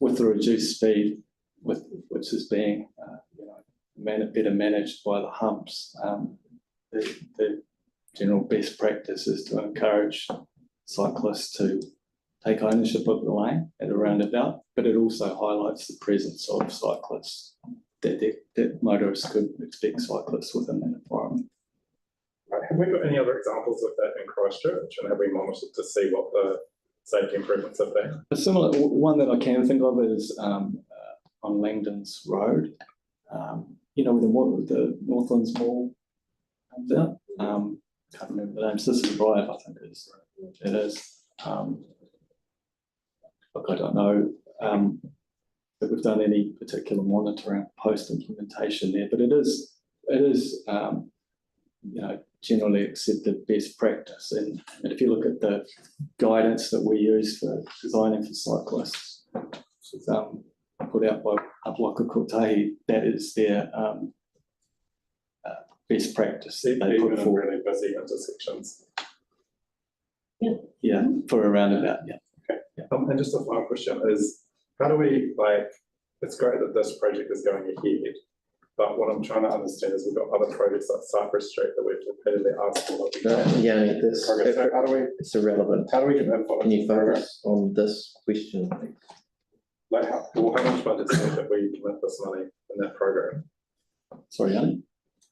I: With the reduced speed, which is being better managed by the humps, the general best practice is to encourage cyclists to take ownership of the lane at a roundabout, but it also highlights the presence of cyclists, that motorists could expect cyclists within that environment.
N: Right. Have we got any other examples of that in Christchurch, and have we monitored to see what the safety improvements have been?
I: A similar one that I can think of is on Langdon's Road, with the Northlands Mall comes out. Can't remember the name, Citizen Drive, I think it is. Look, I don't know that we've done any particular monitoring post-implementation there, but it is generally accepted best practice. And if you look at the guidance that we use for designing for cyclists, put out by Waka Kotahi, that is their best practice that they put forward.
N: Really busy intersections.
I: Yeah, for a roundabout, yeah.
N: Okay. Yeah. And just a final question is, how do we, it's great that this project is going ahead, but what I'm trying to understand is we've got other projects like Cypress Street that we've repeatedly asked for.
A: So
N: how do we,
A: it's irrelevant.
N: How do we get info?
A: Can you focus on this question?
N: How much budget is left if we commit this money in that program?
I: Sorry, Annie?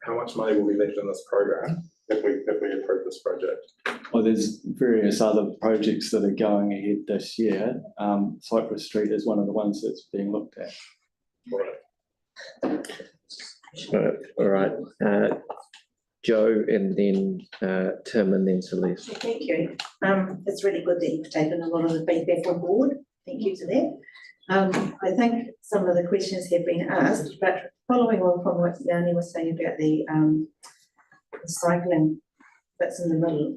N: How much money will be left in this program if we approve this project?
I: Well, there's various other projects that are going ahead this year. Cypress Street is one of the ones that's being looked at.
A: All right. Joe, and then Tim, and then Celeste.
E: Thank you. It's really good that you've taken a lot of the feedback on board. Thank you for that. I think some of the questions have been asked, but following on from what Yanni was saying about the cycling bits in the middle,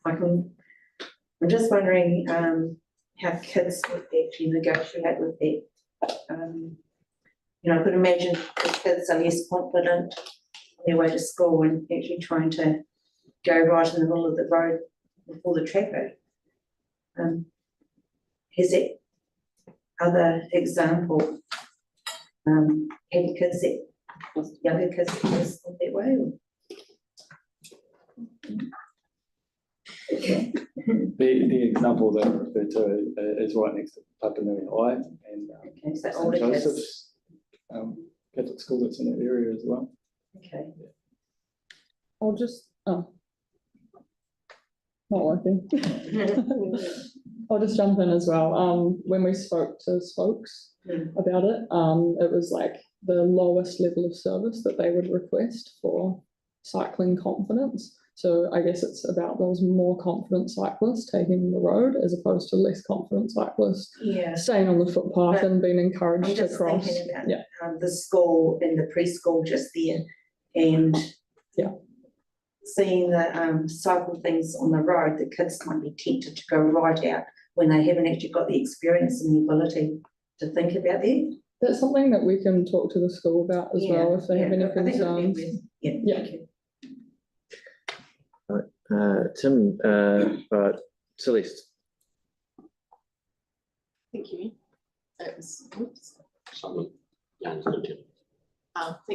E: I'm just wondering how kids would actually negotiate with that. I could imagine the kids are less confident on their way to school and actually trying to go right in the middle of the road with all the traffic. Is it other example? Have kids younger kids that way?
I: The example that I referred to is right next to Papanui High and
E: so
I: St. Joseph's Catholic school that's in that area as well.
E: Okay.
J: I'll just, not working. I'll just jump in as well. When we spoke to Spokes about it, it was like the lowest level of service that they would request for cycling confidence. So I guess it's about those more confident cyclists taking the road as opposed to less confident cyclists
E: Yeah.
J: staying on the footpath and being
E: I'm
J: encouraged to
E: just
J: cross.
E: thinking about
J: Yeah.
E: the school and the preschool just there, and
J: Yeah.
E: seeing the cycle things on the road, the kids might be tempted to go right out when they haven't actually got the experience and the ability to think about that.
J: That's something that we can talk to the school about as well if they have any
E: I think it would be
J: concerns.
E: Yeah.
J: Yeah.
E: Thank you.
A: Tim, Celeste.
O: Thank you. That was, oops. Thank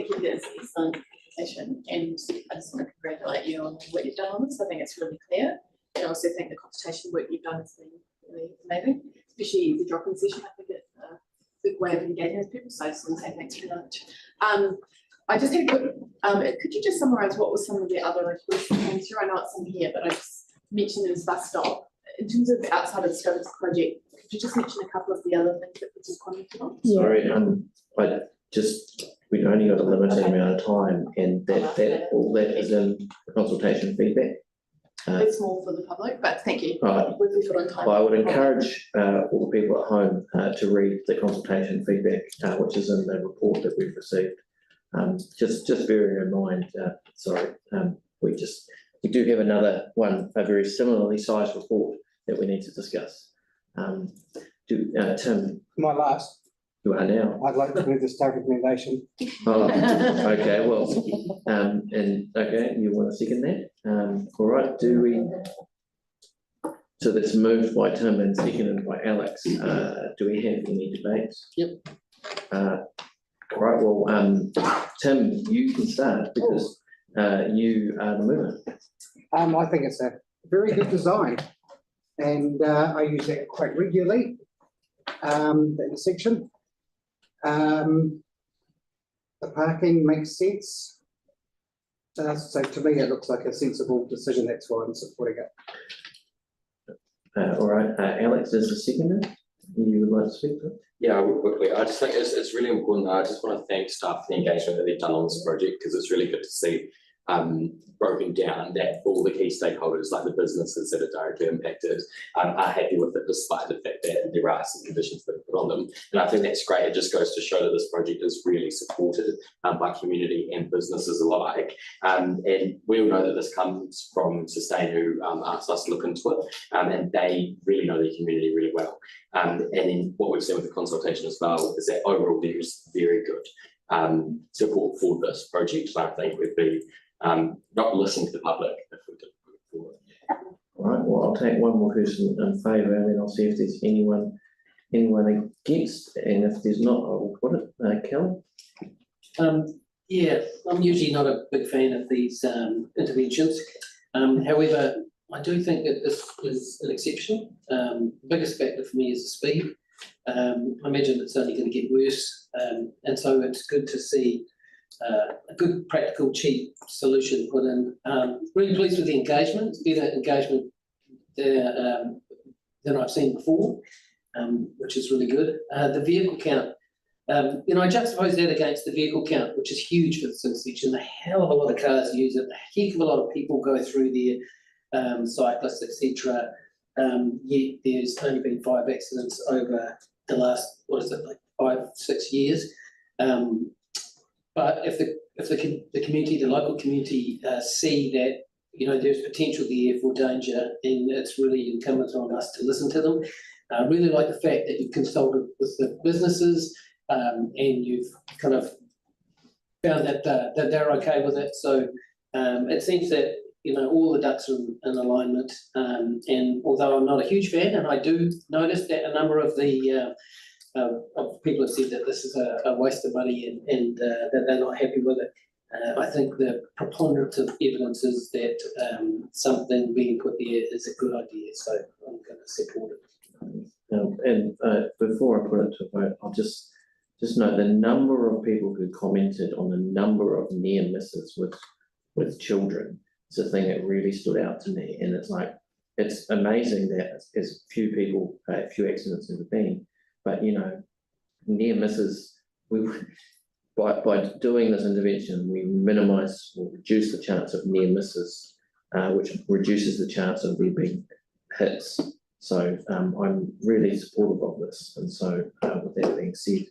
O: you, that's an excellent presentation, and I just want to congratulate you on what you've done on this. I think it's really clear. And I also think the consultation work you've done has been really amazing, especially the drop-in session. I think it's a good way of engaging with people, so I just want to say thanks very much. I just had a quick, could you just summarise what was some of the other requests that came through? I know it's in here, but I just mentioned this bus stop. In terms of outside of the scope of the project, could you just mention a couple of the other things that was commented on?
A: Sorry, we've only got a limited amount of time, and all that is in the consultation feedback.
O: It's more for the public, but thank you.
A: Right.
O: We've got on time.
A: I would encourage all the people at home to read the consultation feedback, which is in the report that we've received. Just bearing in mind, we do have another one, a very similarly sized report that we need to discuss. Tim?
G: My last.
A: You are now.
G: I'd like to move the staff recommendation.
A: Oh, okay, well, okay, you want to second that? All right, so that's moved by Tim and seconded by Alex. Do we have any debates?
M: Yep.
A: All right, well, Tim, you can start because you are the mover.
G: I think it's a very good design, and I use that quite regularly, the intersection. The parking makes sense. So to me, it looks like a sensible decision. That's why I'm supporting it.
A: All right, Alex is the seconder. You would like to speak to it?
K: Yeah, real quickly. I just think it's really important. I just want to thank staff for the engagement that they've done on this project, because it's really good to see broken down that all the key stakeholders, like the businesses that are directly impacted, are happy with it, despite the fact that there are some conditions that are put on them. And I think that's great. It just goes to show that this project is really supported by community and businesses alike. And we all know that this comes from Sustain, who asked us to look into it, and they really know their community really well. And then what we've seen with the consultation as well is that overall there is very good support for this project. So I think we'd be not listening to the public if we did put it forward.
A: All right, well, I'll take one more person in favour, and then I'll see if there's anyone against, and if there's not, I will put it. Kelly?
M: Yeah, I'm usually not a big fan of these interventions. However, I do think that this is an exception. The biggest factor for me is the speed. I imagine it's only going to get worse, and so it's good to see a good, practical, cheap solution put in. Really pleased with the engagement. It's better engagement there than I've seen before, which is really good. The vehicle count, I juxtapose that against the vehicle count, which is huge for this intersection. A hell of a lot of cars use it. A heck of a lot of people go through there, cyclists, etc. Yet there's only been 5 accidents over the last, 5-6 years. But if the community, the local community, see that there's potential there for danger, then it's really incumbent on us to listen to them. I really like the fact that you've consulted with the businesses, and you've kind of found that they're okay with it. So it seems that all the ducks are in alignment. And although I'm not a huge fan, and I do notice that a number of the of people have said that this is a waste of money and that they're not happy with it. I think the preponderance of evidence is that something being put there is a good idea, so I'm going to support it.
A: Before I put it to vote, I'll just note the number of people who commented on the number of near misses with children. It's a thing that really stood out to me, and it's amazing that as few accidents have been. But near misses, by doing this intervention, we minimise or reduce the chance of near misses which reduces the chance of there being hits. So I'm really supportive of this. And so with that being said,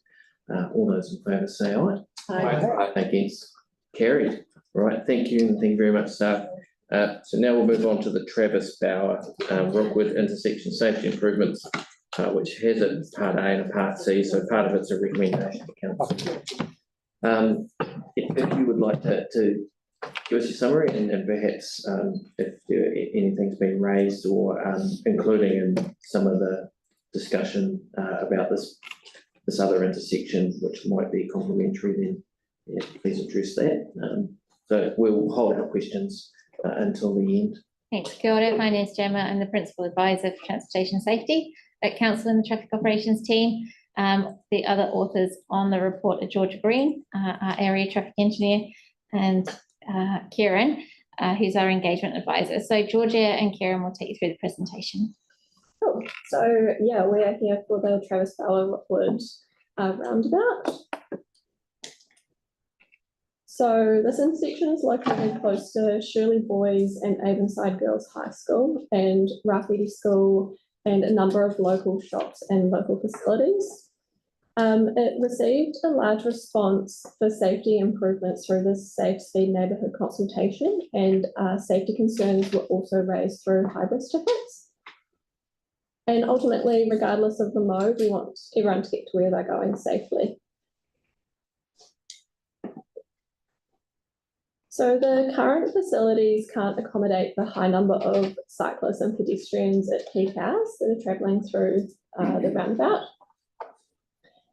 A: all those in favour say aye.
K: Aye.
A: Against, carried. All right, thank you, and thank you very much, staff. So now we'll move on to the Travis Bower Rookwood intersection safety improvements, which has a part A and a part C. So part of it's a recommendation to council. If you would like to give us your summary, and perhaps if anything's been raised or including in some of the discussion about this other intersection, which might be complementary, then yeah, please address that. So we'll hold our questions until the end.
P: Thanks, kia ora. My name is Gemma. I'm the Principal Advisor for Transportation Safety at Council and the Traffic Operations team. The other authors on the report are Georgia Green, our Area Traffic Engineer, and Kieran, who's our Engagement Advisor. So Georgia and Kieran will take you through the presentation.
J: Cool. So yeah, we're here for the Travis Bower Rookwood roundabout. So this intersection is located close to Shirley Boys and Avonside Girls High School and Rafidi School and a number of local shops and local facilities. It received a large response for safety improvements through the Safe Speed Neighbourhood consultation, and safety concerns were also raised through hybrid tickets. And ultimately, regardless of the mode, we want everyone to get to where they're going safely. So the current facilities can't accommodate the high number of cyclists and pedestrians at peak hours that are travelling through the roundabout.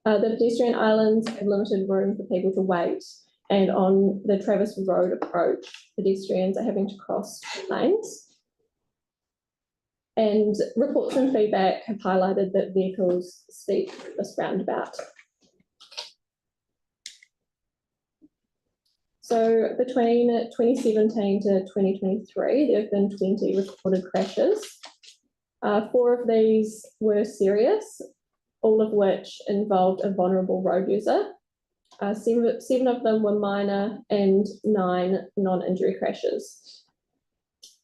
J: The pedestrian islands have limited room for people to wait, and on the Travis Road approach, pedestrians are having to cross lanes. And reports and feedback have highlighted that vehicles speed through this roundabout. So between 2017 to 2023, there have been 20 recorded crashes. 4 of these were serious, all of which involved a vulnerable road user. 7 of them were minor and 9 non-injury crashes.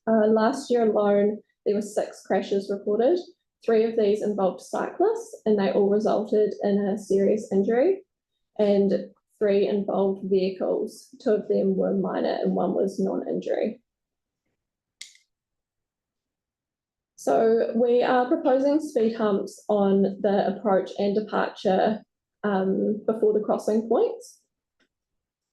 J: Last year alone, there were 6 crashes reported. 3 of these involved cyclists, and they all resulted in a serious injury. And 3 involved vehicles. 2 of them were minor and 1 was non-injury. So we are proposing speed humps on the approach and departure before the crossing points.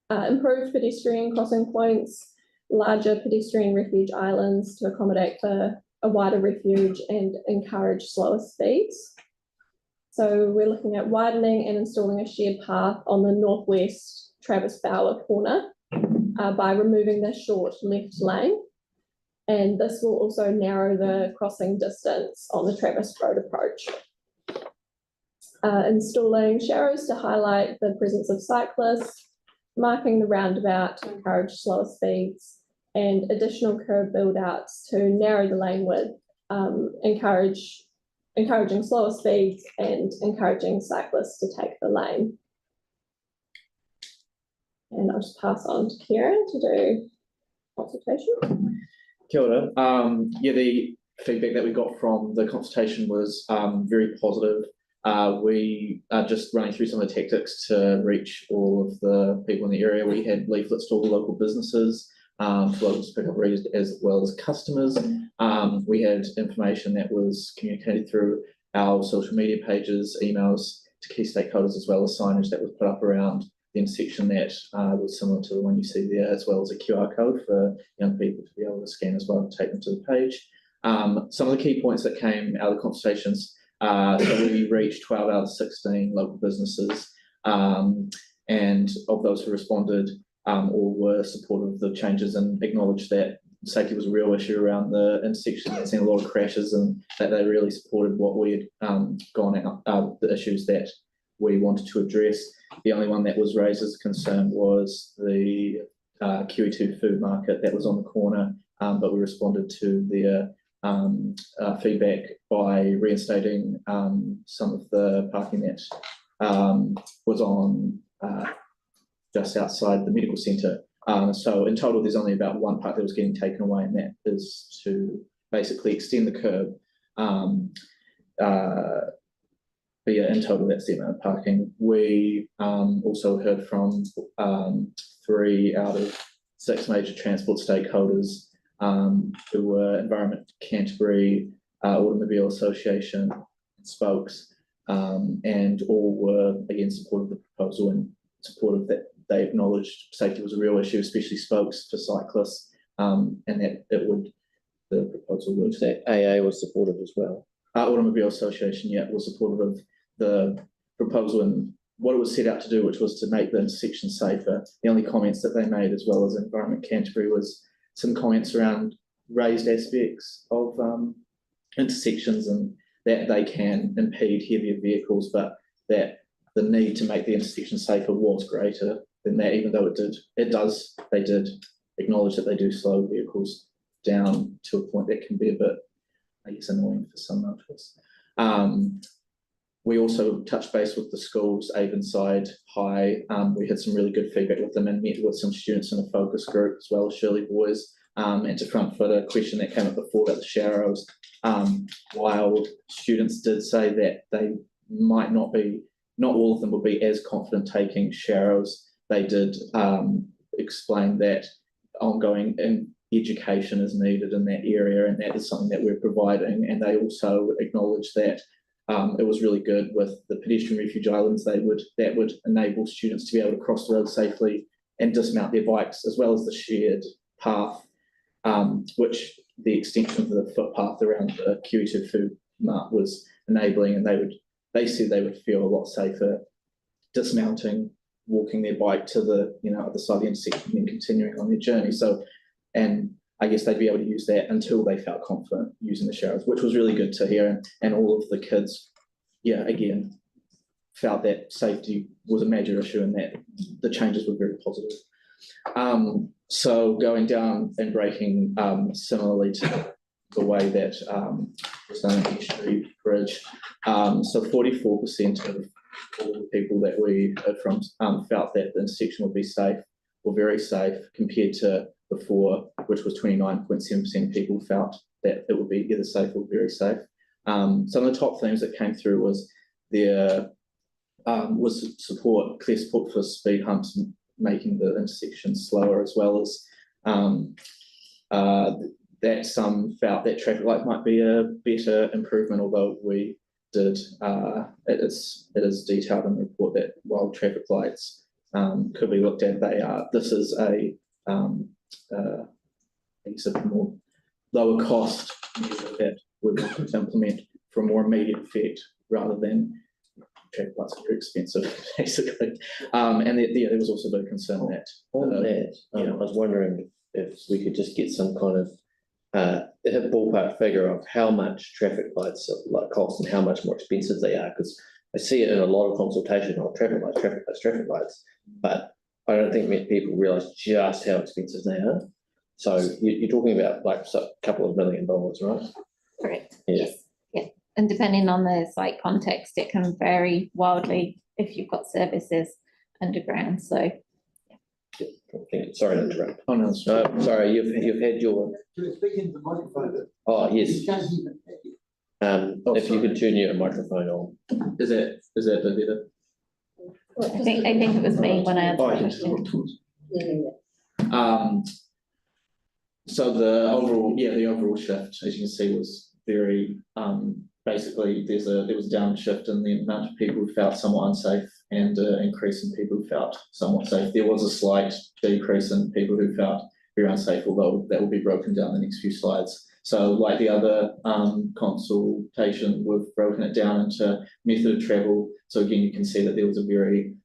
J: Improved pedestrian crossing points, larger pedestrian refuge islands to accommodate for a wider refuge and encourage slower speeds. So we're looking at widening and installing a shared path on the northwest Travis Bower corner by removing the short left lane. And this will also narrow the crossing distance on the Travis Road approach. Installing sharrows to highlight the presence of cyclists, marking the roundabout to encourage slower speeds, and additional curb build-outs to narrow the lane width, encouraging slower speeds and encouraging cyclists to take the lane. And I'll just pass on to Kieran to do consultation.
L: Kia ora. Yeah, the feedback that we got from the consultation was very positive. We are just running through some of the tactics to reach all of the people in the area. We had leaflets to all the local businesses, for locals to pick up readers as well as customers. We had information that was communicated through our social media pages, emails to key stakeholders, as well as signage that was put up around the intersection that was similar to the one you see there, as well as a QR code for young people to be able to scan as well and take them to the page. Some of the key points that came out of the consultations, so we reached 12 out of 16 local businesses, and of those who responded, all were supportive of the changes and acknowledged that safety was a real issue around the intersection. They'd seen a lot of crashes, and that they really supported what we had gone out, the issues that we wanted to address. The only one that was raised as a concern was the QE2 food market that was on the corner, but we responded to their feedback by reinstating some of the parking that was on just outside the medical centre
A: So in total, there's only about one part that was getting taken away, and that is to basically extend the curb. But yeah, in total, that's the amount of parking. We also heard from 3 out of 6 major transport stakeholders, who were Environment Canterbury, Automobile Association, Spokes, and all were again supportive of the proposal and supportive that they acknowledged safety was a real issue, especially Spokes for cyclists, and that the proposal would.
L: That AA was supportive as well.
A: Automobile Association, yeah, was supportive of the proposal and what it was set out to do, which was to make the intersection safer. The only comments that they made, as well as Environment Canterbury, was some comments around raised aspects of intersections and that they can impede heavier vehicles, but that the need to make the intersection safer was greater than that, even though they did acknowledge that they do slow vehicles down to a point that can be a bit, I guess, annoying for some motorists. We also touched base with the schools, Avonside High. We had some really good feedback with them and met with some students in a focus group, as well as Shirley Boys, and to front foot a question that came up before about the sharrows. While students did say that they might not all of them would be as confident taking sharrows, they did explain that ongoing education is needed in that area, and that is something that we're providing. And they also acknowledged that it was really good with the pedestrian refuge islands. That would enable students to be able to cross the road safely and dismount their bikes, as well as the shared path, which the extension of the footpath around the QE2 food mart was enabling. And they said they would feel a lot safer dismounting, walking their bike to the other side of the intersection and continuing on their journey. So, and I guess they'd be able to use that until they felt confident using the sharrows, which was really good to hear. And all of the kids, again, felt that safety was a major issue and that the changes were very positive. So going down and breaking similarly to the way that was done in Estuary Bridge, so 44% of all the people that we heard from felt that the intersection would be safe or very safe, compared to before, which was 29.7% of people felt that it would be either safe or very safe. Some of the top themes that came through was clear support for speed humps, making the intersection slower, as well as that some felt that traffic light might be a better improvement, although we did, it is detailed in the report that while traffic lights could be looked at, this is I guess a more lower cost measure that we're looking to implement for a more immediate effect, rather than traffic lights are very expensive, basically. And there was also a bit of concern that
L: I was wondering if we could just get some kind of a ballpark figure of how much traffic lights cost and how much more expensive they are, because I see it in a lot of consultation on traffic lights, but I don't think many people realise just how expensive they are. So you're talking about a couple of $1 million, right?
P: Correct.
L: Yeah.
P: Yes. Yeah. And depending on the site context, it can vary wildly if you've got services underground. So.
L: Sorry to interrupt. Oh no, sorry. You've had your.
H: Can you speak into the microphone?
L: Oh yes. If you could turn your microphone on.
A: Is that better?
P: I think it was me when I answered the question.
A: So the overall shift, as you can see, was very basically there was a downshift in the amount of people who felt somewhat unsafe and increase in people who felt somewhat safe. There was a slight decrease in people who felt very unsafe, although that will be broken down in the next few slides. So like the other consultation, we've broken it down into method of travel. So again, you can see that there was a very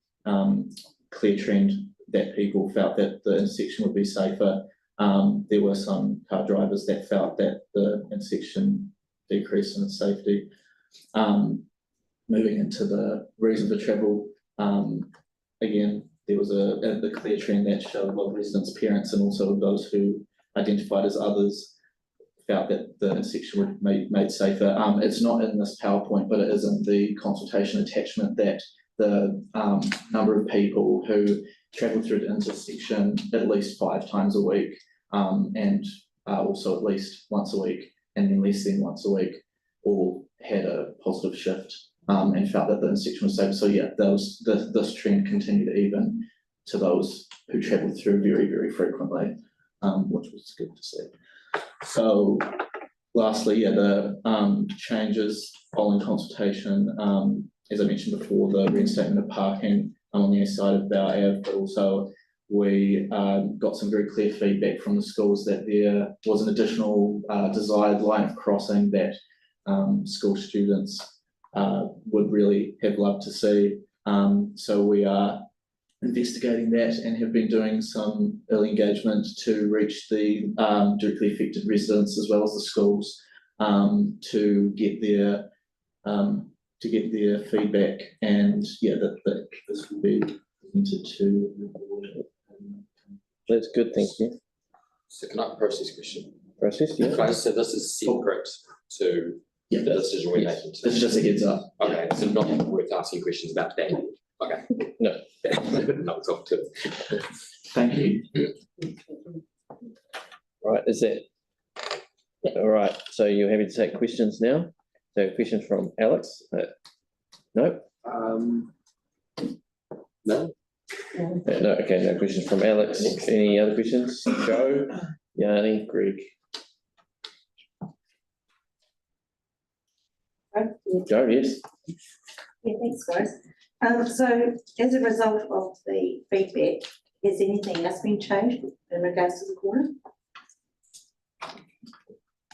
A: clear trend that people felt that the intersection would be safer. There were some car drivers that felt that the intersection decreased in its safety. Moving into the reason for travel, again, there was a clear trend that showed a lot of residents, parents, and also those who identified as others felt that the intersection would be made safer. It's not in this PowerPoint, but it is in the consultation attachment that the number of people who
Q: travel through the intersection at least 5 times a week, and also at least once a week, and then less than once a week, all had a positive shift and felt that the intersection was safe. So yeah, this trend continued even to those who travelled through very, very frequently, which was good to see. So lastly, yeah, the changes following consultation, as I mentioned before, the reinstatement of parking on the east side of Bow Ave, but also we got some very clear feedback from the schools that there was an additional desired line of crossing that school students would really have loved to see. So we are investigating that and have been doing some early engagement to reach the directly affected residents as well as the schools to get their feedback, and yeah, that this will be presented to the board.
A: That's good, thank you.
K: So can I process question?
A: Process, yeah.
K: Can I just say this is separate to the decision we're making?
Q: This is just a heads up.
K: Okay, so not worth asking questions about that. Okay.
A: No.
K: Not talk to.
Q: Thank you.
A: Right, is that, all right, so you're happy to take questions now? So questions from Alex? No?
K: No.
A: No, okay, no questions from Alex. Any other questions? Joe, Yanni, Greg? Joe, yes?
E: Yeah, thanks, guys. So as a result of the feedback, has anything else been changed in regards to the corner?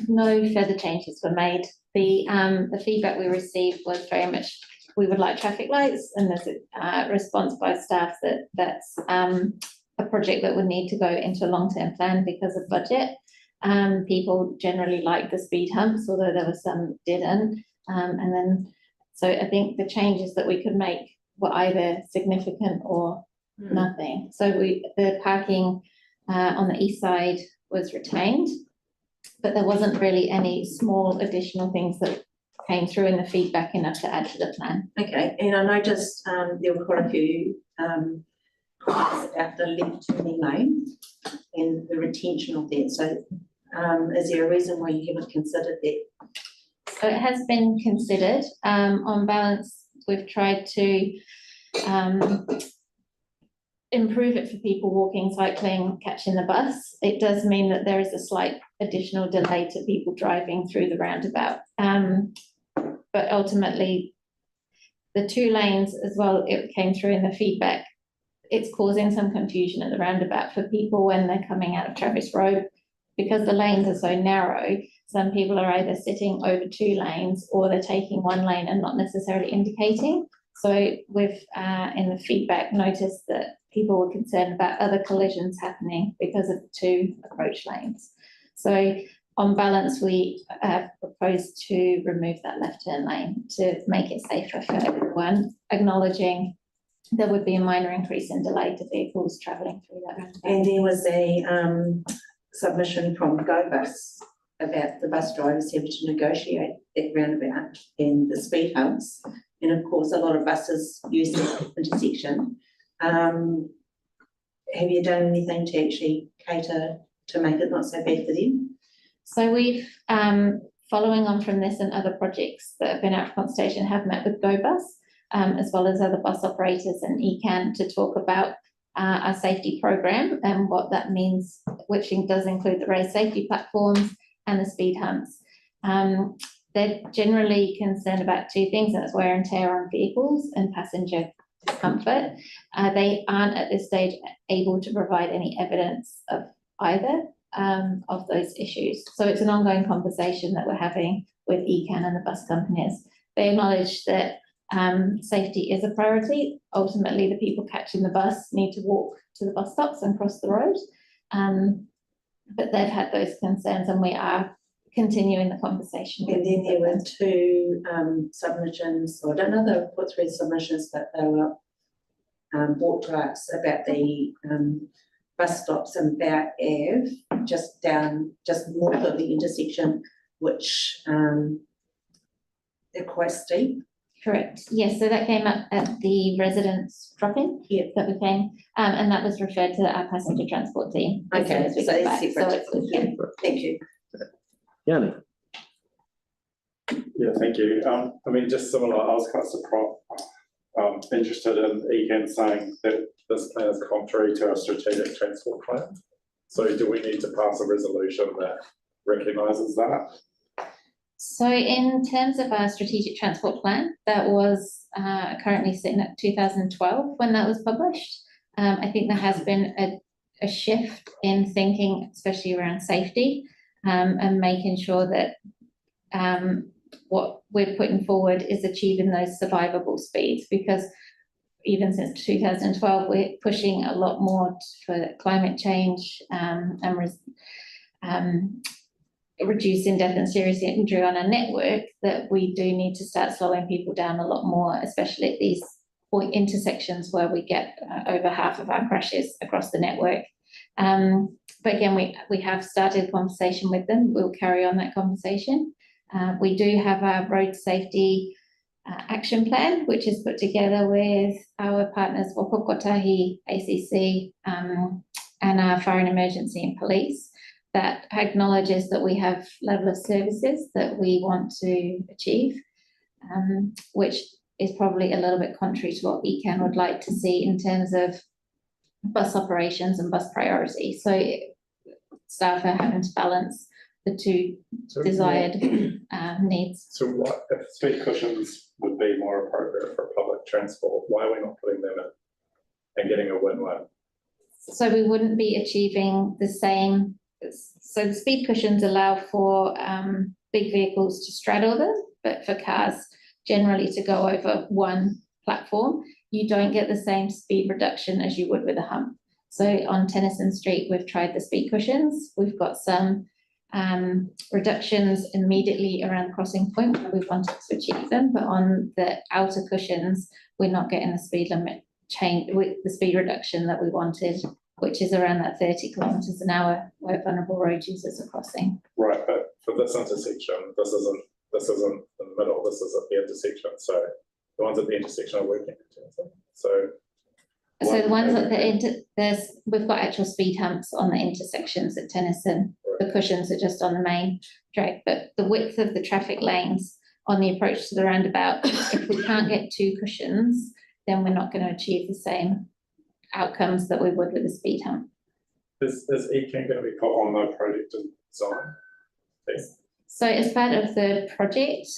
P: No further changes were made. The feedback we received was very much, we would like traffic lights, and there's a response by staff that that's a project that would need to go into a long-term plan because of budget. People generally like the speed humps, although there were some didn't. And then, so I think the changes that we could make were either significant or nothing. So the parking on the east side was retained, but there wasn't really any small additional things that came through in the feedback enough to add to the plan.
E: Okay, and I noticed there were quite a few comments about the left turning lane and the retention of that. So is there a reason why you haven't considered that?
P: So it has been considered. On balance, we've tried to improve it for people walking, cycling, catching the bus. It does mean that there is a slight additional delay to people driving through the roundabout. But ultimately, the 2 lanes as well, it came through in the feedback. It's causing some confusion at the roundabout for people when they're coming out of Travis Road. Because the lanes are so narrow, some people are either sitting over 2 lanes or they're taking 1 lane and not necessarily indicating. So we've, in the feedback, noticed that people were concerned about other collisions happening because of the 2 approach lanes. So on balance, we proposed to remove that left turn lane to make it safer for everyone, acknowledging there would be a minor increase in delay to vehicles travelling through that roundabout.
E: And there was a submission from GoBus about the bus drivers having to negotiate that roundabout and the speed humps. And of course, a lot of buses use that intersection. Have you done anything to actually cater to make it not so bad for them?
P: So we've, following on from this and other projects that have been out of consultation, have met with GoBus, as well as other bus operators and ECAN to talk about our safety program and what that means, which does include the raised safety platforms and the speed humps. They're generally concerned about 2 things, and that's wear and tear on vehicles and passenger discomfort. They aren't at this stage able to provide any evidence of either of those issues. So it's an ongoing conversation that we're having with ECAN and the bus companies. They acknowledge that safety is a priority. Ultimately, the people catching the bus need to walk to the bus stops and cross the road. But they've had those concerns, and we are continuing the conversation.
E: And then there were 2 submissions, or I don't know, they were put through submissions, but they were walk tracks about the bus stops in Bow Ave, just north of the intersection, which they're quite steep.
P: Correct, yes, so that came up at the residents drop-in.
E: Yeah.
P: That we came, and that was referred to our passenger transport team. as soon
E: Okay,
P: as we
E: so
P: get
E: it's
P: back.
E: separate.
P: So it's, yeah.
E: Thank you.
A: Yanni?
N: Yeah, thank you. I mean, just similar, I was quite surprised, interested in ECAN saying that this plan is contrary to our strategic transport plan. So do we need to pass a resolution that recognises that?
P: So in terms of our strategic transport plan, that was currently sitting at 2012 when that was published. I think there has been a shift in thinking, especially around safety, and making sure that what we're putting forward is achieving those survivable speeds, because even since 2012, we're pushing a lot more for climate change and reducing death and serious injury on our network, that we do need to start slowing people down a lot more, especially at these point intersections where we get over half of our crashes across the network. But again, we have started a conversation with them. We'll carry on that conversation. We do have our road safety action plan, which is put together with our partners, Wapokōtahi, ACC, and our Fire and Emergency and Police, that acknowledges that we have level of services that we want to achieve, which is probably a little bit contrary to what ECAN would like to see in terms of bus operations and bus priority. So staff are having to balance the two desired needs.
N: So what if speed cushions would be more appropriate for public transport? Why are we not putting them in and getting a win-win?
P: So we wouldn't be achieving the same. So the speed cushions allow for big vehicles to straddle them, but for cars generally to go over one platform, you don't get the same speed reduction as you would with a hump. So on Tennyson Street, we've tried the speed cushions. We've got some reductions immediately around the crossing point where we wanted to achieve them, but on the outer cushions, we're not getting the speed limit change with the speed reduction that we wanted, which is around that 30 kilometres an hour where vulnerable road users are crossing.
N: Right, but for this intersection, this isn't in the middle, this is at the intersection. So the ones at the intersection are working. So
P: the ones at we've got actual speed humps on the intersections at Tennyson. Right. The cushions are just on the main drag, but the width of the traffic lanes on the approach to the roundabout, if we can't get two cushions, then we're not going to achieve the same outcomes that we would with a speed hump.
N: Is ECAN going to be put on the project design? Yes.
P: So as part of the project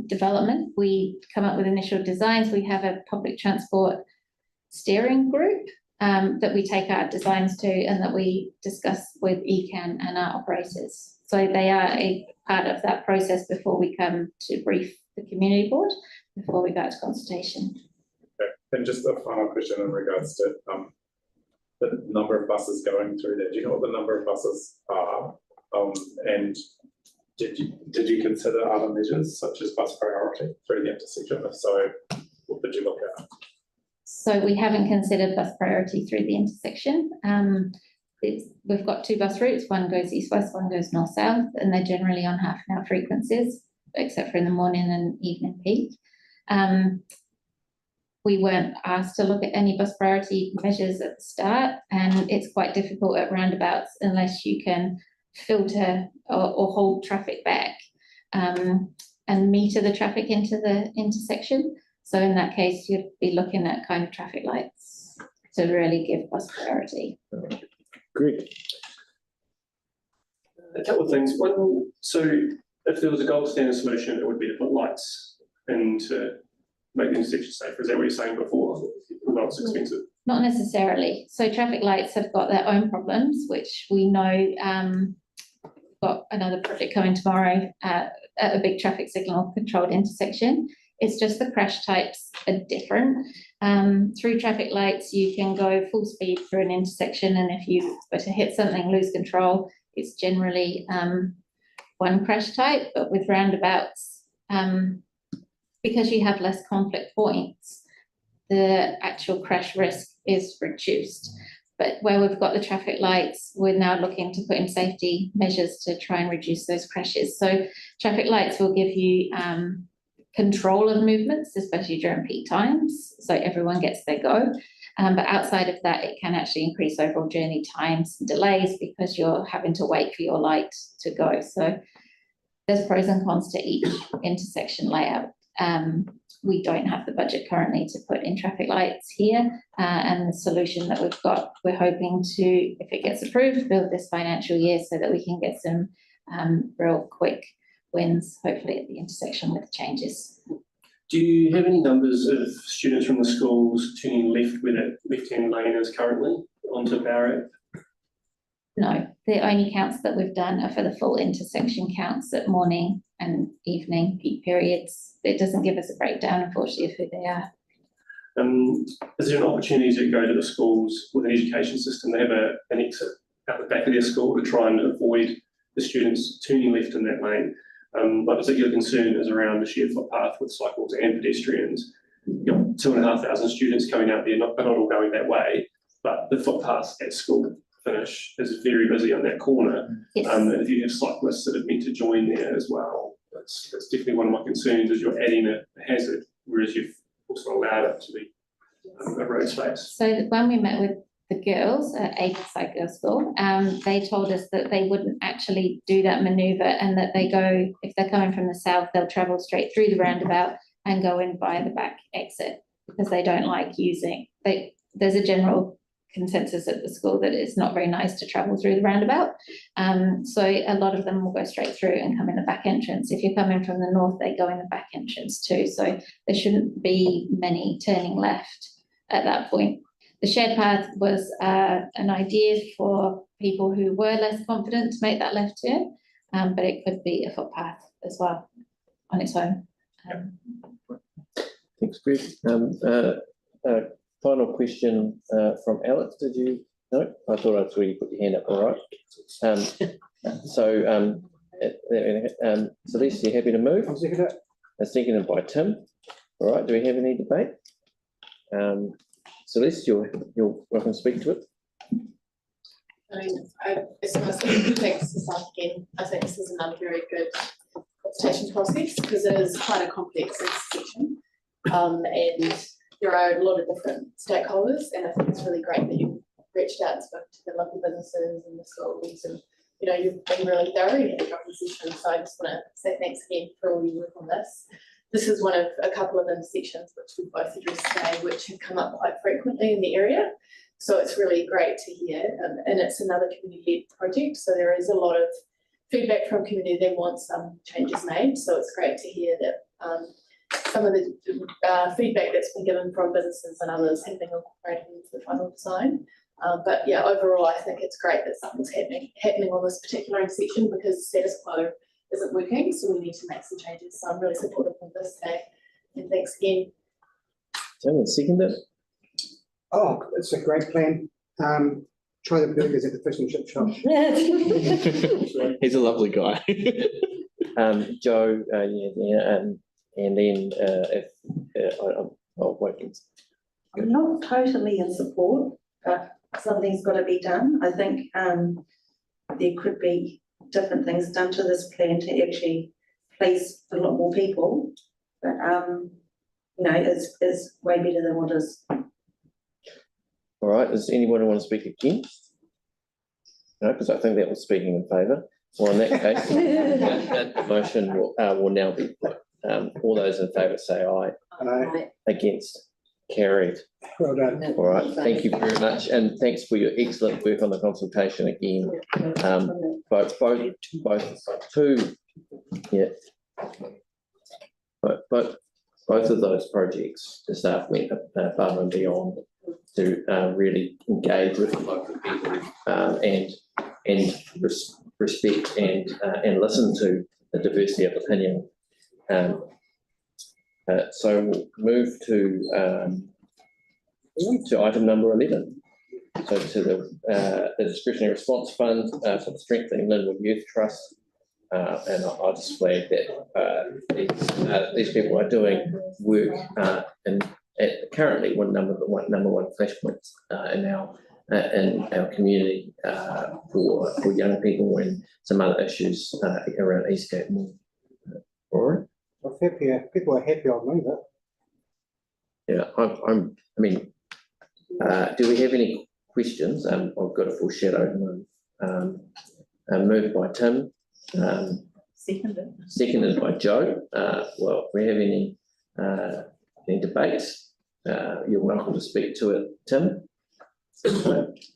P: development, we come up with initial designs. We have a public transport steering group that we take our designs to and that we discuss with ECAN and our operators. So they are a part of that process before we come to brief the community board, before we go to consultation.
N: Okay. And just a final question in regards to the number of buses going through there. Do you know what the number of buses are? And did you consider other measures such as bus priority through the intersection? If so, what did you look at?
P: So we haven't considered bus priority through the intersection. We've got two bus routes, one goes east-west, one goes north-south, and they're generally on half-an-hour frequencies, except for in the morning and evening peak. We weren't asked to look at any bus priority measures at the start, and it's quite difficult at roundabouts unless you can filter or hold traffic back and meter the traffic into the intersection. So in that case, you'd be looking at kind of traffic lights to really give bus priority.
A: Great.
R: A couple of things. One, so if there was a gold standard solution, it would be to put lights in to make the intersection safer. Is that what you're saying before? Not as expensive?
P: Not necessarily. So traffic lights have got their own problems, which we know. Got another project coming tomorrow at a big traffic signal controlled intersection. It's just the crash types are different. Through traffic lights, you can go full speed through an intersection, and if you were to hit something, lose control, it's generally one crash type. But with roundabouts, because you have less conflict points, the actual crash risk is reduced. But where we've got the traffic lights, we're now looking to put in safety measures to try and reduce those crashes. So traffic lights will give you control of movements, especially during peak times, so everyone gets their go. But outside of that, it can actually increase overall journey times and delays because you're having to wait for your light to go. So there's pros and cons to each intersection layout. We don't have the budget currently to put in traffic lights here, and the solution that we've got, we're hoping to, if it gets approved, build this financial year so that we can get some real quick wins, hopefully at the intersection with changes.
R: Do you have any numbers of students from the schools turning left where that left-hand lane is currently onto Barrett?
P: No, the only counts that we've done are for the full intersection counts at morning and evening peak periods. It doesn't give us a breakdown, unfortunately, of who they are.
R: Is there an opportunity to go to the schools with an education system? They have an exit out the back of their school to try and avoid the students turning left in that lane. My particular concern is around the shared footpath with cycles and pedestrians. You've got 2,500 students coming out there, they're not all going that way, but the footpath at school finish is very busy on that corner.
P: Yes.
R: And if you have cyclists that are meant to join there as well, that's definitely one of my concerns, is you're adding a hazard, whereas you've also allowed it to be a road space.
P: So when we met with the girls at Acreside Girls' School, they told us that they wouldn't actually do that manoeuvre, and that they go, if they're coming from the south, they'll travel straight through the roundabout and go in via the back exit, because they don't like using, there's a general consensus at the school that it's not very nice to travel through the roundabout. So a lot of them will go straight through and come in the back entrance. If you're coming from the north, they go in the back entrance too. So there shouldn't be many turning left at that point. The shared path was an idea for people who were less confident to make that left turn, but it could be a footpath as well on its own.
A: Thanks, Chris. Final question from Alex. Did you? No, I thought I'd already put your hand up. All right. Celeste, you happy to move?
G: I'll second it.
A: Seconded by Tim. All right. Do we have any debate? Celeste, you're welcome to speak to it.
O: I mean, thanks to staff again. I think this is another very good consultation process because it is quite a complex intersection. And there are a lot of different stakeholders, and I think it's really great that you've reached out and spoken to the local businesses and the schools, and you've been really thorough in your session. So I just want to say thanks again for all your work on this. This is one of a couple of intersections which we've both addressed today, which have come up quite frequently in the area. So it's really great to hear, and it's another community-led project. So there is a lot of feedback from community that wants some changes made. So it's great to hear that some of the feedback that's been given from businesses and others have been incorporated into the final design. But yeah, overall, I think it's great that something's happening on this particular intersection because status quo isn't working, so we need to make some changes. So I'm really supportive of this today, and thanks again.
A: Tim, second it.
G: Oh, it's a great plan. Try the burgers at the fish and chip shop.
Q: He's a lovely guy.
A: Joe, and then I'll wait.
E: I'm not totally in support, but something's got to be done. I think there could be different things done to this plan to actually place a lot more people, but it's way better than what is.
A: All right, does anyone want to speak against? No, because I think that was speaking in favour. Well, in that case, that motion will now be put. All those in favour say aye.
G: Aye.
A: Against? Carried.
G: Well done.
A: All right, thank you very much, and thanks for your excellent work on the consultation again. Both of those projects, the staff went above and beyond to really engage with the local people and respect and listen to the diversity of opinion. So we'll move to item number 11. So to the discretionary response fund for the Strengthening Linwood Youth Trust. And I'll just flag that these people are doing work currently number one flashpoints in our community for young people and some other issues around Eastgate Mall. All right.
G: If happier, people are happy, I'll move it.
A: Yeah, I mean, do we have any questions? I've got a full shadow. Moved by Tim, seconded by Joe. Well, if we have any debates, you're welcome to speak to it, Tim.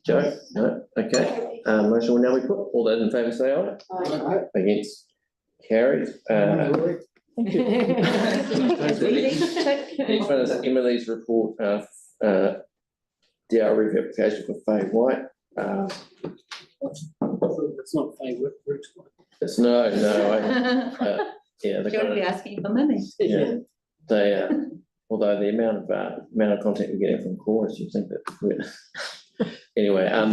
A: Joe? No? Okay. Motion will now be put. All those in favour say aye.
G: Aye.
A: Against? Carried.
J: Thank you.
A: Next one is Emily's report, DRE application for Faye White.
M: It's not favourite route.
A: It's no, yeah.
E: Do you want to be asking for money?
A: Yeah, they, although the amount of contact we're getting from chorus, you think that we're anyway. I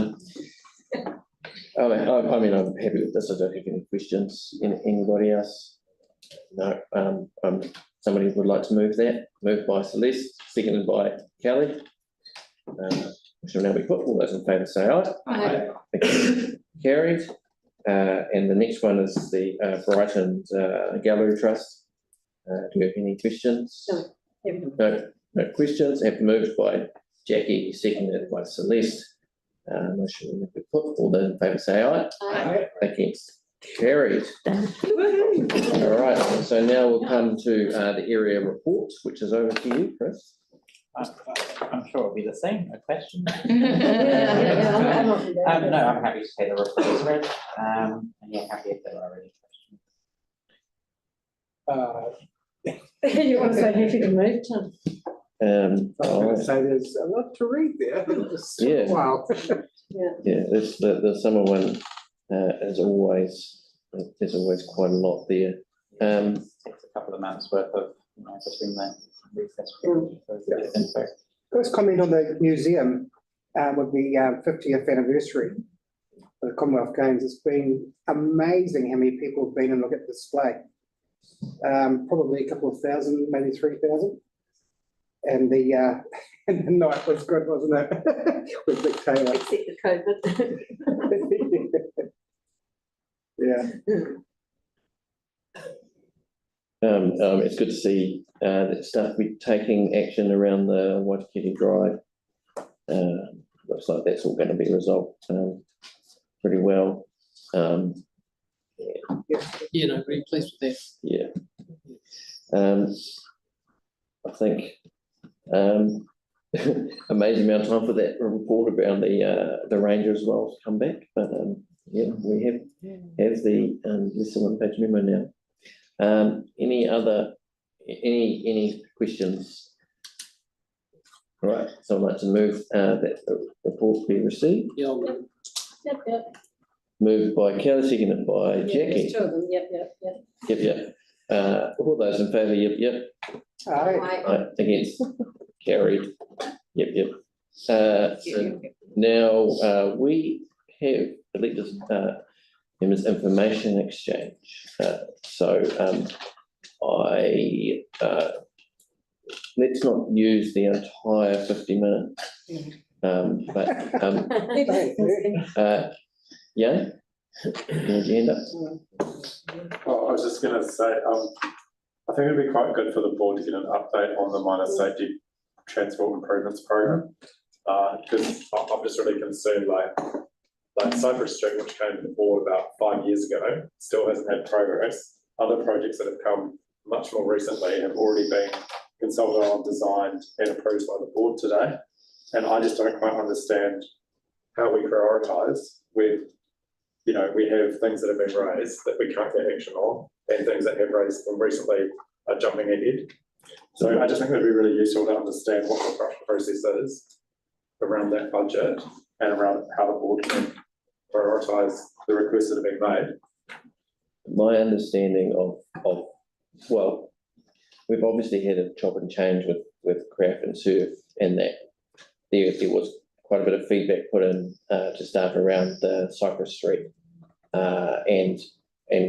A: mean, I'm happy with this. I don't have any questions. Anybody else? No. Somebody would like to move that. Moved by Celeste, seconded by Kelly. Shall now be put. All those in favour say aye.
O: Aye.
A: Okay. Carried. And the next one is the Brighton Gallery Trust. Do you have any questions?
F: No.
A: No questions. Have moved by Jackie, seconded by Celeste. Motion will be put. All those in favour say aye.
O: Aye.
A: Against? Carried. All right. So now we'll come to the area reports, which is over to you, Chris.
S: I'm sure it'll be the same, no question.
F: I'm
S: No, I'm happy to take the report as read, and yeah, happy if there are any questions.
F: You want to say happy to move, Tom?
G: I was going to say there's a lot to read there.
A: Yeah.
G: Wow.
A: Yeah, the summer one is always, there's always quite a lot there.
S: It's a couple of months worth of, between the recess. Info.
G: First comment on the museum with the 50th anniversary of the Commonwealth Games. It's been amazing how many people have been and look at the display. Probably a couple of thousand, maybe 3,000. And the night was good, wasn't it? With Vic Taylor.
F: Except the COVID.
G: Yeah.
A: It's good to see that stuff be taking action around the Waitai Drive. Looks like that's all going to be resolved pretty well.
M: Yeah, no, very pleased with that.
A: Yeah. I think amazing amount of time for that report about the ranger as well to come back, but yeah, we have the less than 1 page memo now. Any questions? All right, so I'd like to move that the report be received.
M: Yeah, I'll move.
F: Yep.
A: Moved by Kelly, seconded by
F: Yeah,
A: Jackie.
F: there's two of them, yep.
A: All those in favour, yep.
G: Aye.
A: Against? Carried. Yep. So now we have elected members' information exchange. Let's not use the entire 50 minutes. Yeah, the agenda.
N: Oh, I was just going to say, I think it'd be quite good for the board to get an update on the minor safety transport improvements program. Because I'm just really concerned, like Cypress Street, which came to the board about 5 years ago, still hasn't had progress. Other projects that have come much more recently have already been consulted on, designed and approved by the board today. And I just don't quite understand how we prioritise with, we have things that have been raised that we can't get action on, and things that have raised them recently are jumping ahead. So I just think it'd be really useful to understand what the process is around that budget and around how the board can prioritise the requests that have been made.
A: My understanding of well, we've obviously had a chop and change with craft and surf, and that there was quite a bit of feedback put in to staff around the Cypress Street, and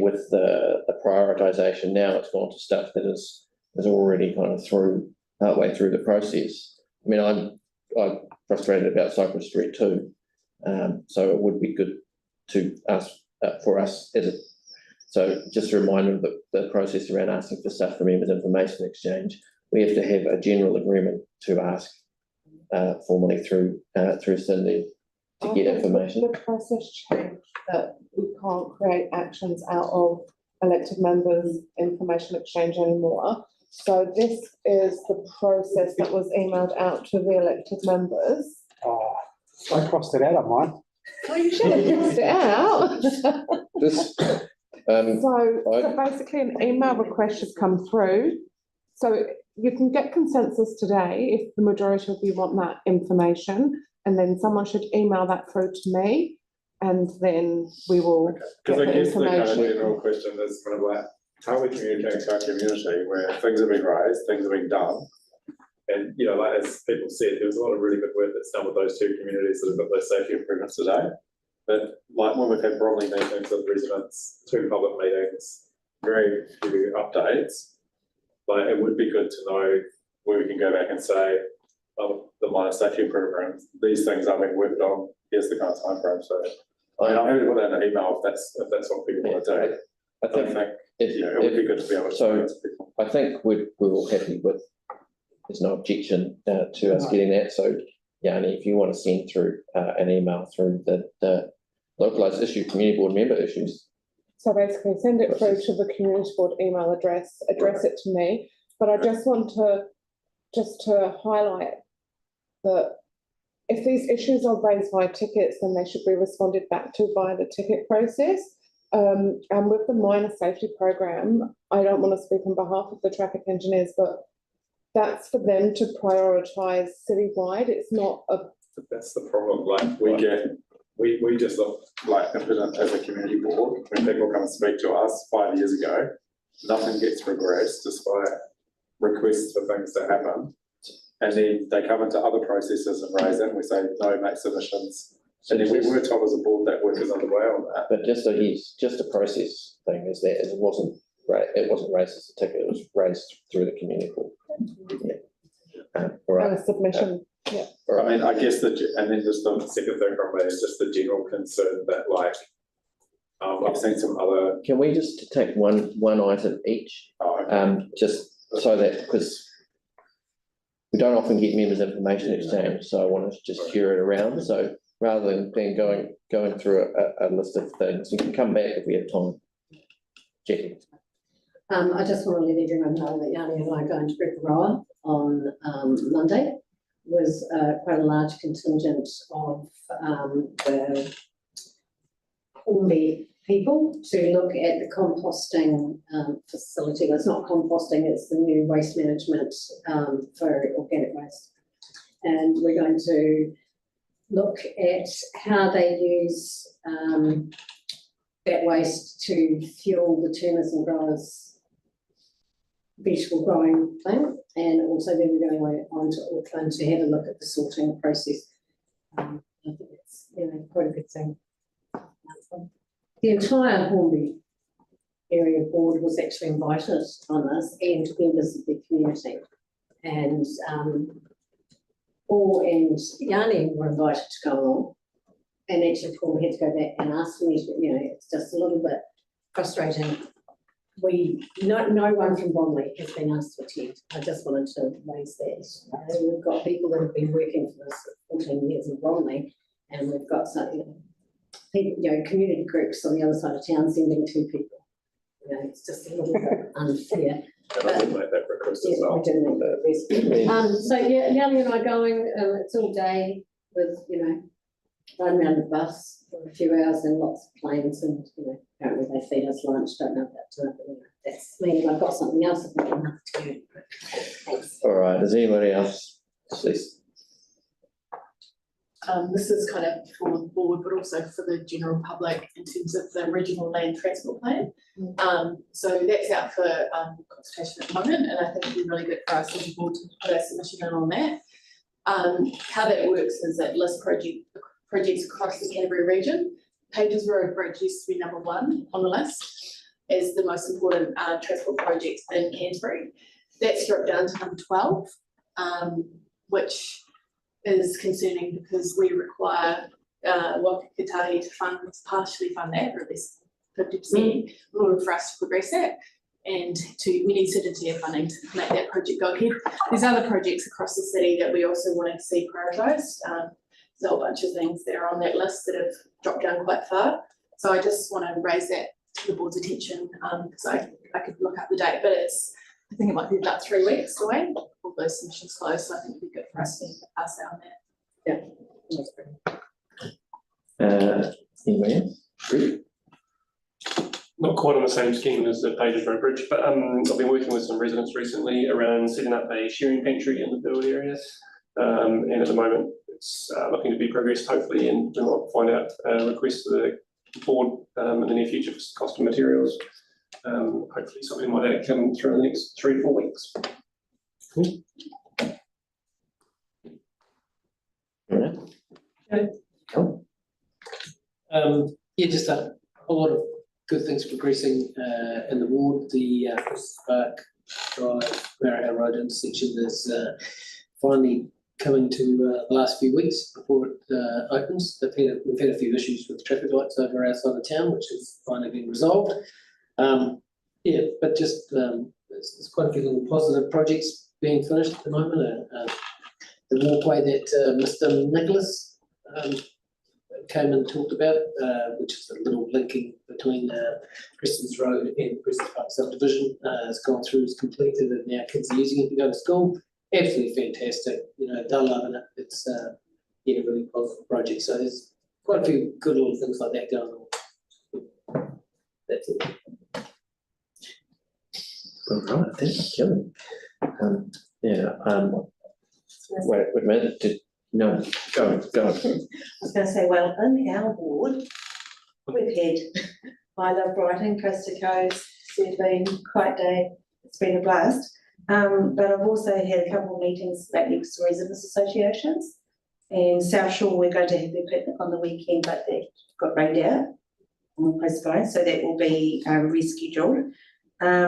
A: with the prioritisation now, it's gone to stuff that is already kind of partway through the process. I mean, I'm frustrated about Cypress Street too, so it would be good for us as a So just a reminder that the process around asking for staff members information exchange, we have to have a general agreement to ask formally through Cindy to get information.
B: The process changed that we can't create actions out of elected members' information exchange anymore. So this is the process that was emailed out to the elected members.
G: Oh, I crossed it out on mine.
B: Oh, you should have crossed it out. So basically an email request should come through. So you can get consensus today if the majority of you want that information, and then someone should email that through to me, and then we will get
N: Because I
B: the
N: guess the kind of
B: information.
N: general question is kind of like, how are we communicating to our community where things have been raised, things have been done? And, you know, like as people said, there was a lot of really good work that's done with those two communities that have got those safety improvements today. But like when we've had Bromley meetings with residents, 2 public meetings, very few updates, like it would be good to know where we can go back and say, oh, the minor safety improvements, these things are being worked on, here's the kind of timeframe. So I mean, I'm happy to put that in an email if that's what people want to do.
A: I think
N: it would be good to be able to.
A: So I think we're all happy with, there's no objection to us getting that. So Yanni, if you want to send through an email through the localised issue, community board member issues.
B: So basically send it through to the community board email address, address it to me. But I just want to highlight that if these issues are raised via tickets, then they should be responded back to via the ticket process. And with the minor safety program, I don't want to speak on behalf of the traffic engineers, but that's for them to prioritise citywide. It's not a.
N: That's the problem. Like we just look like impotent as a community board when people come and speak to us 5 years ago. Nothing gets progressed despite requests for things to happen, and then they come into other processes and raise it, and we say no, make submissions. And then we were told as a board that work is underway on that.
A: But just a process thing is that it wasn't raised as a ticket, it was raised through the community board. Yeah. Right.
B: A submission. Yeah.
N: I mean, I guess and then just the second thing from me is just the general concern that like, I've seen some other.
A: Can we just take one item each?
N: Oh, okay.
A: Just so that, because we don't often get members' information exchange, so I want to just hear it around. So rather than going through a list of things, you can come back if we have time. Jackie.
F: I just want to let everyone know that Yanni and I are going to Brooke on Monday with quite a large contingent of the Hornby people to look at the composting facility. Well, it's not composting, it's the new waste management for organic waste. And we're going to look at how they use that waste to fuel the turners and growers' vegetable growing thing, and also then we're going on to Auckland to have a look at the sorting process. I think it's quite a good thing. The entire Hornby area board was actually invited on this, and members of the community, and Paul and Yanni were invited to go along, and actually Paul had to go back and ask me. It's just a little bit frustrating. No one from Bromley has been asked to attend. I just wanted to raise that. We've got people that have been working for us for 14 years in Bromley, and we've got some, community groups on the other side of town sending 2 people. It's just a little bit unfair.
N: And I did make that request as well.
F: We did make that request. So yeah, Nellie and I going. It's all day with run around the bus for a few hours and lots of planes, and apparently they feed us lunch. Don't know about tonight, but that's me. I've got something else if I don't have to. Thanks.
A: All right. Does anybody else? Please.
O: This is kind of for the board, but also for the general public in terms of the regional land transport plan. So that's out for consultation at the moment, and I think it'd be really good for us as a board to put our submission in on that. How that works is that lists projects across the Canterbury region. Pages Road Bridge used to be number 1 on the list as the most important transport project in Canterbury. That's dropped down to number 12, which is concerning because we require Waka Kotahi to partially fund that, or at least 50% in order for us to progress that. And we need certainty of funding to make that project go ahead. There's other projects across the city that we also want to see prioritised. There's a whole bunch of things that are on that list that have dropped down quite far. So I just want to raise that to the board's attention, because I could look up the date, but I think it might be about 3 weeks away. All those submissions closed, so I think it'd be good for us to pass out on that.
A: Yeah. Anybody else? Great.
R: Not quite on the same scheme as the Pages Road Bridge, but I've been working with some residents recently around setting up a sharing pantry in the build areas. And at the moment, it's looking to be progressed hopefully, and we might find out requests to the board in the near future for cost of materials. Hopefully something like that come through in the next 3 to 4 weeks.
A: Cool.
M: Okay.
A: Cool.
M: Yeah, just a lot of good things progressing in the ward. The Park Drive, Marrow Road intersection is finally coming to the last few weeks before it opens. We've had a few issues with traffic lights over outside of town, which has finally been resolved. Yeah, but just there's quite a few little positive projects being finished at the moment. The walkway that Mr. Nicholas came and talked about, which is a little linking between Preston's Road and Preston's Park subdivision, has gone through, is completed, and now kids are using it to go to school. Absolutely fantastic. You know, they're loving it. It's a really positive project. So there's quite a few good little things like that going on. That's it.
A: All right, thank you, Kelly. Wait a minute. No, go.
E: I was going to say, well, in our ward, we've had I Love Brighton, Coast to Coast, it's been quite day, it's been a blast. But I've also had a couple of meetings lately with residents associations. And South Shore, we're going to have their picnic on the weekend, but they got rained out and postponed, so that will be rescheduled. I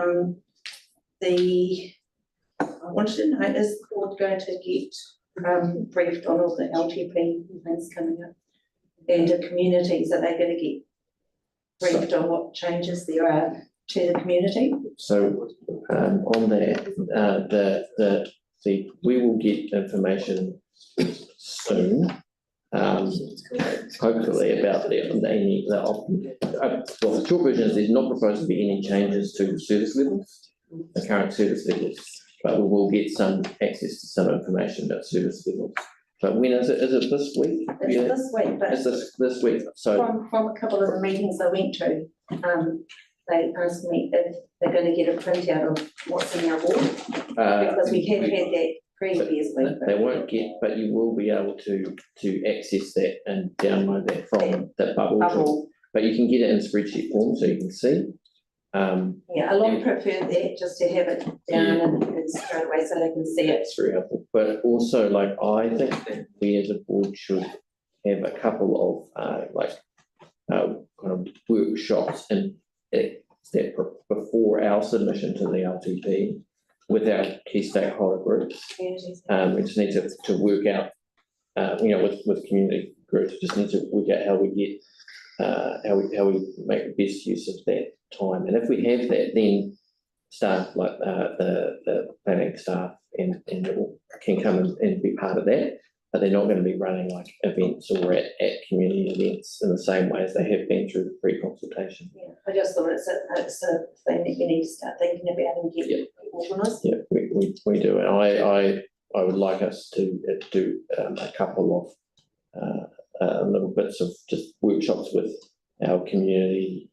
E: wanted to know, is the board going to get briefed on all the LTP things coming up? And the communities, are they going to get briefed on what changes there are to the community?
A: So on that, we will get information soon. Hopefully about the short version is there's not proposed to be any changes to service levels, the current service levels, but we will get some access to some information about service levels. But when is it? Is it this week?
E: It's this week, but
A: it's this week. So
E: from a couple of the meetings I went to, they asked me if they're going to get a printout of what's in our board, because we have had that previously.
A: They won't get, but you will be able to access that and download that from that bubble. But you can get it in spreadsheet form so you can see.
E: Yeah, a lot prefer that, just to have it down and straight away so they can see it.
A: It's very helpful. But also, like, I think that we as a board should have a couple of kind of workshops and that before our submission to the LTP with our key stakeholder groups. We just need to work out, with community groups, just need to work out how we get, how we make the best use of that time. And if we have that, then staff like the planning staff and can come and be part of that, but they're not going to be running like events or at community events in the same way as they have been through the pre-consultation.
E: Yeah, I just thought it's a thing that you need to start thinking about and get organised.
A: Yeah, we do, and I would like us to do a couple of little bits of just workshops with our community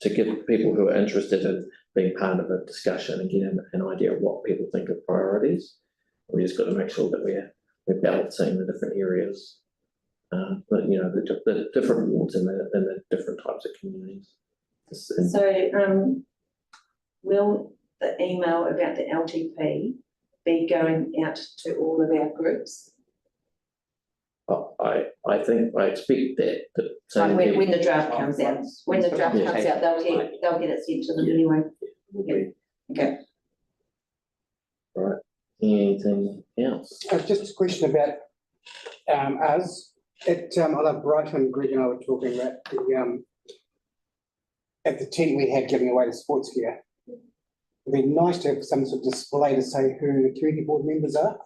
A: to give people who are interested in being part of a discussion and get an idea of what people think of priorities. We just got to make sure that we're balancing the different areas, but the different wards and the different types of communities.
E: So, will the email about the LTP be going out to all of our groups?
A: I expect that.
E: When the draft comes out, they'll get it sent to them anyway. Yeah. Okay.
A: All right. Anything else?
G: Just a question about us at I Love Brighton. Greg and I were talking about at the tent we had giving away the sports gear. It'd be nice to have some sort of display to say who the community board members are.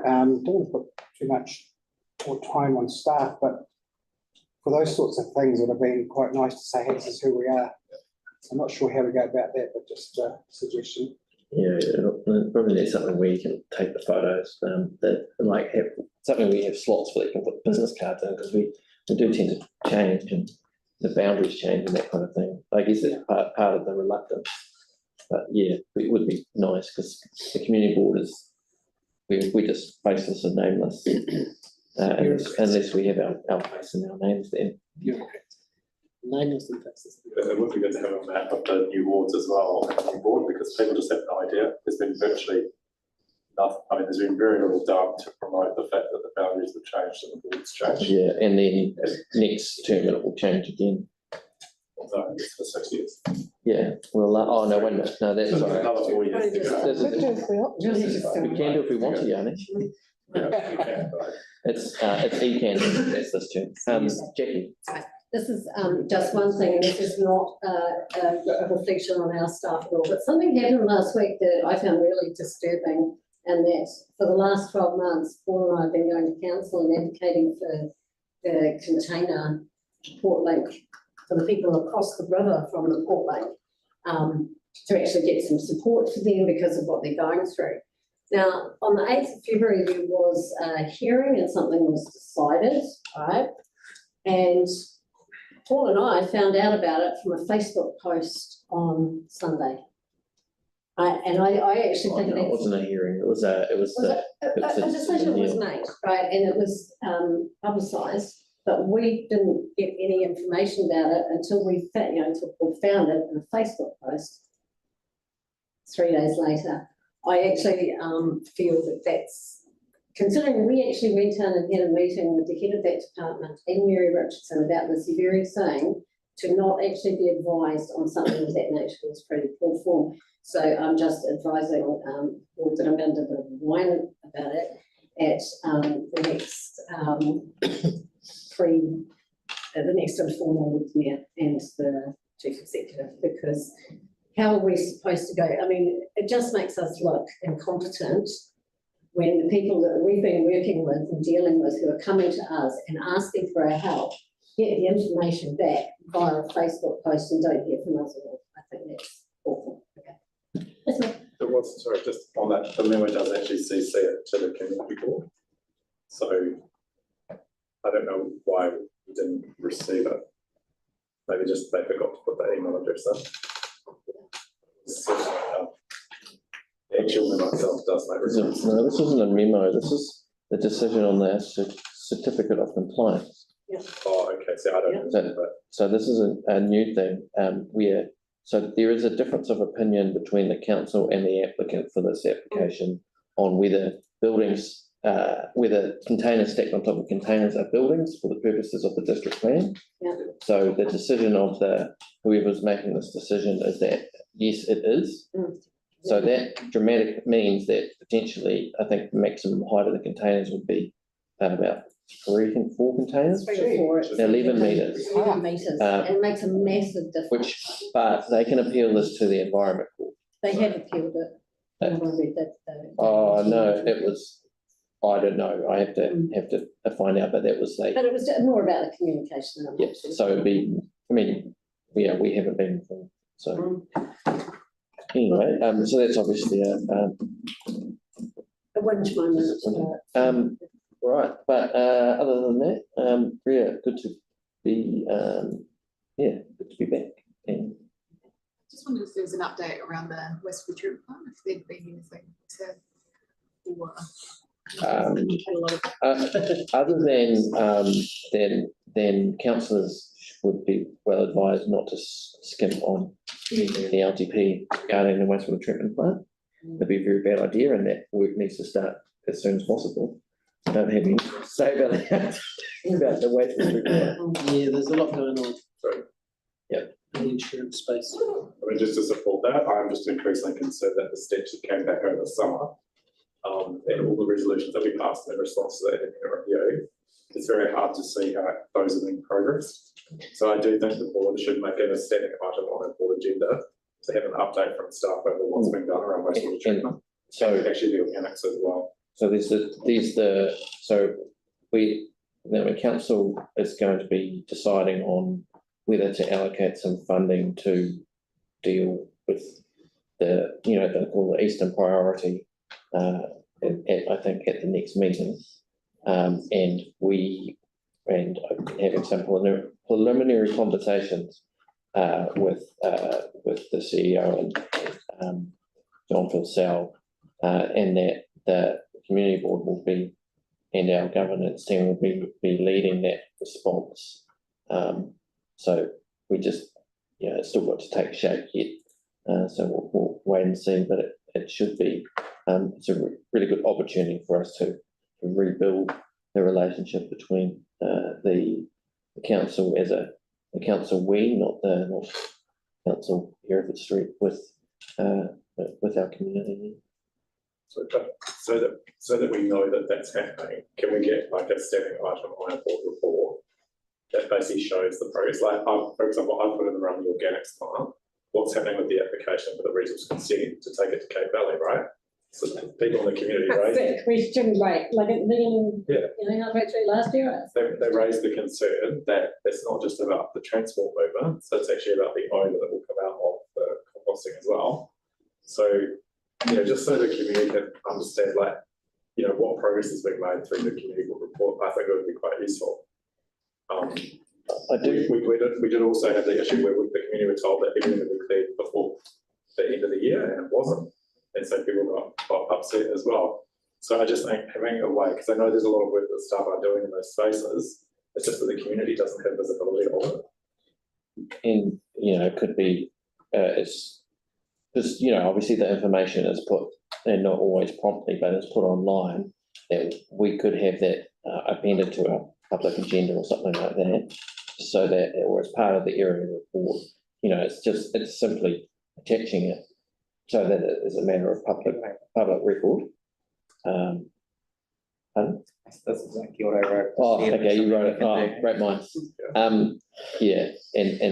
G: Don't want to put too much more time on staff, but for those sorts of things, it would have been quite nice to say, hey, this is who we are. I'm not sure how we go about that, but just a suggestion.
A: Yeah, probably need something where you can take the photos, that like have something where you have slots where you can put business cards in, because we do tend to change and the boundaries change and that kind of thing. I guess it's part of the reluctance. But yeah, it would be nice because the community board is, we just faceless and nameless. Unless we have our face and our names then.
N: It would be good to have a map of the new wards as well, on the board, because people just have no idea. There's been virtually nothing, I mean, there's been very little done to promote the fact that the boundaries have changed and the boards changed.
A: Yeah, and then next term it will change again.
N: So it's for 6 years.
A: Yeah, well, oh no, wait a minute, no, that's all right.
N: Another 4 years to go.
A: We can do if we want to, Yanni. It's ECAN, that's this term. Jackie.
F: This is just one thing, and this is not a reflection on our staff at all, but something happened last week that I found really disturbing, and that for the last 12 months, Paul and I have been going to council and advocating for the container Port Lake, for the people across the river from the Port Lake, to actually get some support for them because of what they're going through. Now, on the 8th of February, there was a hearing and something was decided, right? And Paul and I found out about it from a Facebook post on Sunday. I actually think
A: it wasn't a hearing. It was a
F: decision was made, right, and it was publicised, but we didn't get any information about it until we until Paul found it in a Facebook post 3 days later. I actually feel that that's, considering we actually went in and had a meeting with the head of that department and Mary Richardson about this very thing, to not actually be advised on something of that nature was pretty poor form. So I'm just advising that I'm going to do a whine about it at the next the next informal with me and the chief executive, because how are we supposed to go? I mean, it just makes us look incompetent when the people that we've been working with and dealing with, who are coming to us and asking for our help, get the information back via a Facebook post and don't hear from us at all. I think that's awful. Okay.
N: It was, sorry, just on that, the memo does actually CC it to the community board. So I don't know why we didn't receive it. Maybe just they forgot to put the email address in. The actual memo itself does make reference.
A: No, this isn't a memo. This is the decision on the certificate of compliance.
F: Yeah.
N: Oh, okay. So I don't know.
A: So this is a new thing. So there is a difference of opinion between the council and the applicant for this application on whether buildings, whether containers stacked on top of containers are buildings for the purposes of the district plan.
F: Yeah.
A: So the decision of whoever's making this decision is that yes, it is. So that dramatic means that potentially, I think the maximum height of the containers would be about 4 containers.
F: 3 or 4.
A: 11 metres.
F: 11 metres, and it makes a massive difference.
A: But they can appeal this to the Environment Court.
F: They have appealed it.
A: Oh, no, it was, I don't know, I have to find out, but that was
F: But it was more about the communication.
A: Yeah, so it'd be, I mean, yeah, we haven't been informed, so. Anyway, so that's obviously a
F: whinge moment.
A: Right, but other than that, yeah, good to be, good to be back. And
O: Just wondered if there was an update around the Westwood Treatment Plant, if there'd been anything to, or
A: other than councillors would be well advised not to skim on the LTP regarding the wastewater treatment plant. That'd be a very bad idea, and that work needs to start as soon as possible. I don't have anything to say about the wastewater treatment plant.
M: Yeah, there's a lot going on.
N: Sorry.
A: Yeah.
M: In the insurance space.
N: I mean, just to support that, I'm just increasingly concerned that the steps that came back over the summer, and all the resolutions that we passed in response to that review, it's very hard to see how those are being progressed. So I do think the board should make it a standing item on a board agenda to have an update from staff over what's been done around wastewater treatment.
A: So
N: actually the organics as well.
A: So the council is going to be deciding on whether to allocate some funding to deal with the, they call the Eastern Priority, I think at the next meeting. And having some preliminary conversations with the CEO and John Phil, and that the community board will be, and our governance team will be leading that response. So we just, it's still got to take shape yet. So we'll wait and see, but it should be, it's a really good opportunity for us to rebuild the relationship between the council as the council not the council Hereford Street with our community.
N: So that we know that that's happening, can we get like a standing item on our board report that basically shows the progress? Like, for example, I put in around the organics plant, what's happening with the application for the resource consent to take it to Cape Valley, right? So people in the community raised
F: That's a question, like at the beginning, actually last year.
N: they raised the concern that it's not just about the transport movement, so it's actually about the odour that will come out of the composting as well. So, just so the community can understand, like, what progress has been made through the community board report, I think it would be quite useful. We did also have the issue where the community were told that everything would be cleared before the end of the year, and it wasn't. And so people got upset as well. So I just think having a way, because I know there's a lot of work that staff are doing in those spaces, it's just that the community doesn't have visibility of it.
A: And, it could be, it's just, obviously the information is put, and not always promptly, but it's put online, that we could have that appended to our public agenda or something like that, so that, or as part of the area report, it's simply attaching it so that it is a matter of public record. Pardon?
S: That's exactly what I wrote.
A: Oh, okay, you wrote it. Oh, great minds. And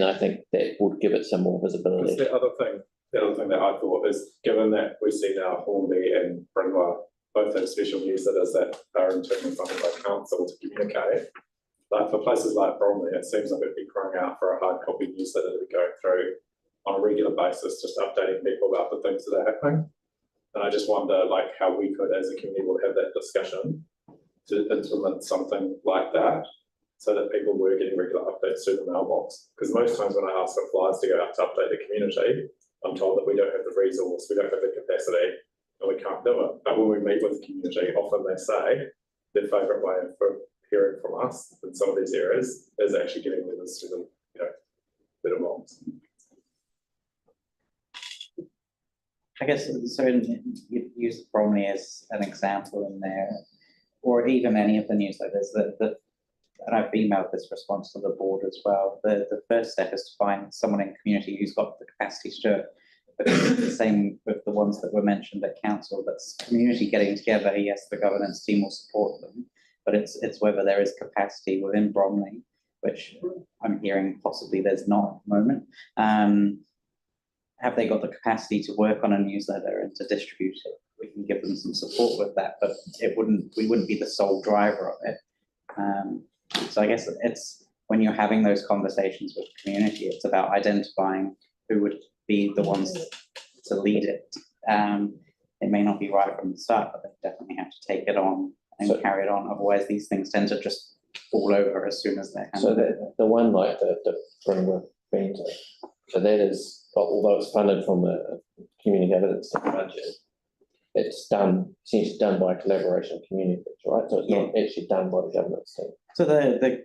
A: I think that would give it some more visibility.
N: The other thing that I thought is, given that we see now Hornby and Brindwa both have special newsletters that are internally funded by council to communicate, like for places like Bromley, it seems like it'd be crying out for a hard copy newsletter to go through on a regular basis, just updating people about the things that are happening. And I just wonder, like, how we could, as a community, would have that discussion to implement something like that, so that people were getting regular updates through the mailbox. Because most times when I ask for flyers to go out to update the community, I'm told that we don't have the resource, we don't have the capacity, and we can't do it. But when we meet with the community, often they say their favourite way of hearing from us in some of these areas is actually getting letters through the letterbox.
S: I guess, so you use Bromley as an example in there, or even any of the newsletters and I've emailed this response to the board as well. The first step is to find someone in the community who's got the capacity to do it. But it's the same with the ones that were mentioned at council, that's community getting together. Yes, the governance team will support them, but it's whether there is capacity within Bromley, which I'm hearing possibly there's not at the moment. Have they got the capacity to work on a newsletter and to distribute it? We can give them some support with that, but we wouldn't be the sole driver of it. So I guess it's when you're having those conversations with the community, it's about identifying who would be the ones to lead it. It may not be right from the start, but they definitely have to take it on and carry it on. Otherwise, these things tend to just fall over as soon as they're handled.
A: So the one like the framework banter, so that is, although it's funded from the community governance budget, it's essentially done by collaboration of community, right? So it's not actually done by the governance team.
S: So the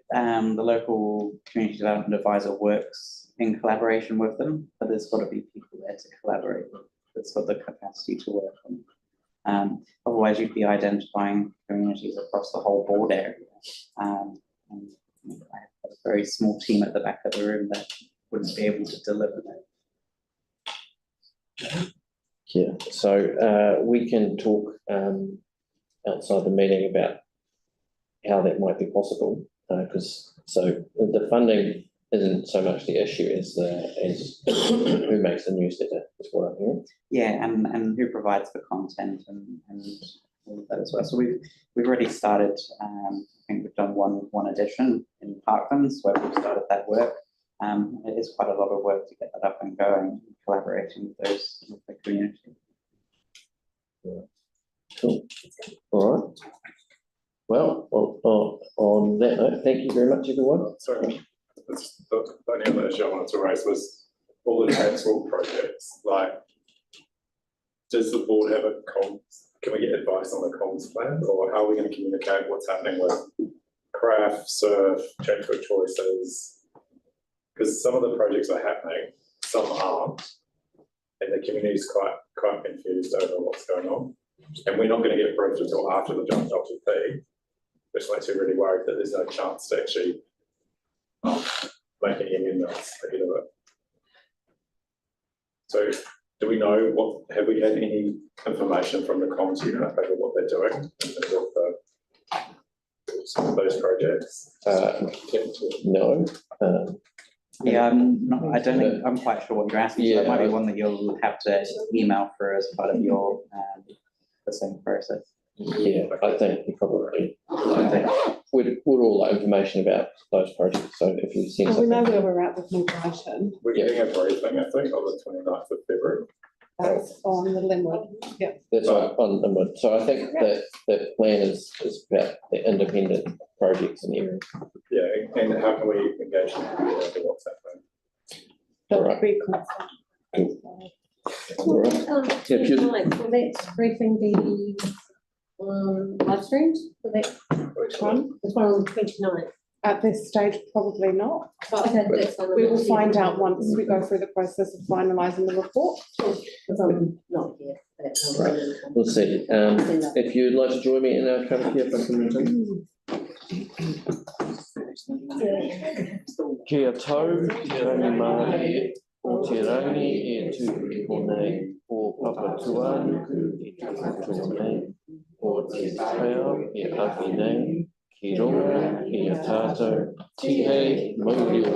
S: local community development advisor works in collaboration with them, but there's got to be people there to collaborate with that's got the capacity to work on. Otherwise, you'd be identifying communities across the whole board area. And I have a very small team at the back of the room that wouldn't be able to deliver that.
A: Yeah, so we can talk outside the meeting about how that might be possible, because the funding isn't so much the issue as who makes the newsletter, is what I'm hearing.
S: Yeah, and who provides the content and all of that as well. So we've already started, I think we've done one edition in Parklands where we've started that work. It is quite a lot of work to get that up and going, collaborating with the community.
A: Yeah. Cool. All right. Well, on that note, thank you very much, everyone.
N: Sorry, the only other issue I wanted to raise was all the transport projects, like, does the board have a can we get advice on the comms plan, or how are we going to communicate what's happening with craft, surf, transport choices? Because some of the projects are happening, some aren't, and the community is quite confused over what's going on. And we're not going to get briefed until after the joint LTP, which makes me really worried that there's no chance to actually make any amendments ahead of it. So do we know have we had any information from the comms unit over what they're doing in terms of some of those projects?
A: No.
S: Yeah, I don't think, I'm quite sure what you're asking. So that might be one that you'll have to email through as part of your the same process.
A: Yeah, I think we'd all like information about those projects. So if you send
B: Well, we know where we're at with New Brighton.
N: We're getting a briefing, I think, on the 29th of February.
B: That's on the Linwood. Yeah.
A: That's right, on the so I think that the plan is about the independent projects in the area.
N: Yeah, and how can we engage in what's happening?
B: That
A: All
B: would be constant.
A: All right. If you-
F: Will that briefing be live streamed? Will that,
B: Which one?
F: the one on the 29th?
B: At this stage, probably not.
F: But that's fine.
B: We will find out once we go through the process of finalising the report.
F: Because I'm not here. That's
A: Right. We'll see. If you'd like to join me in our cover here for some Kia tau, tōni mai, o te rangi e tūpiko nei, o Papatuanuku e tūpiko nei, o te pēo e awhi nei, ki rongo e a tātou, tihei, mauri o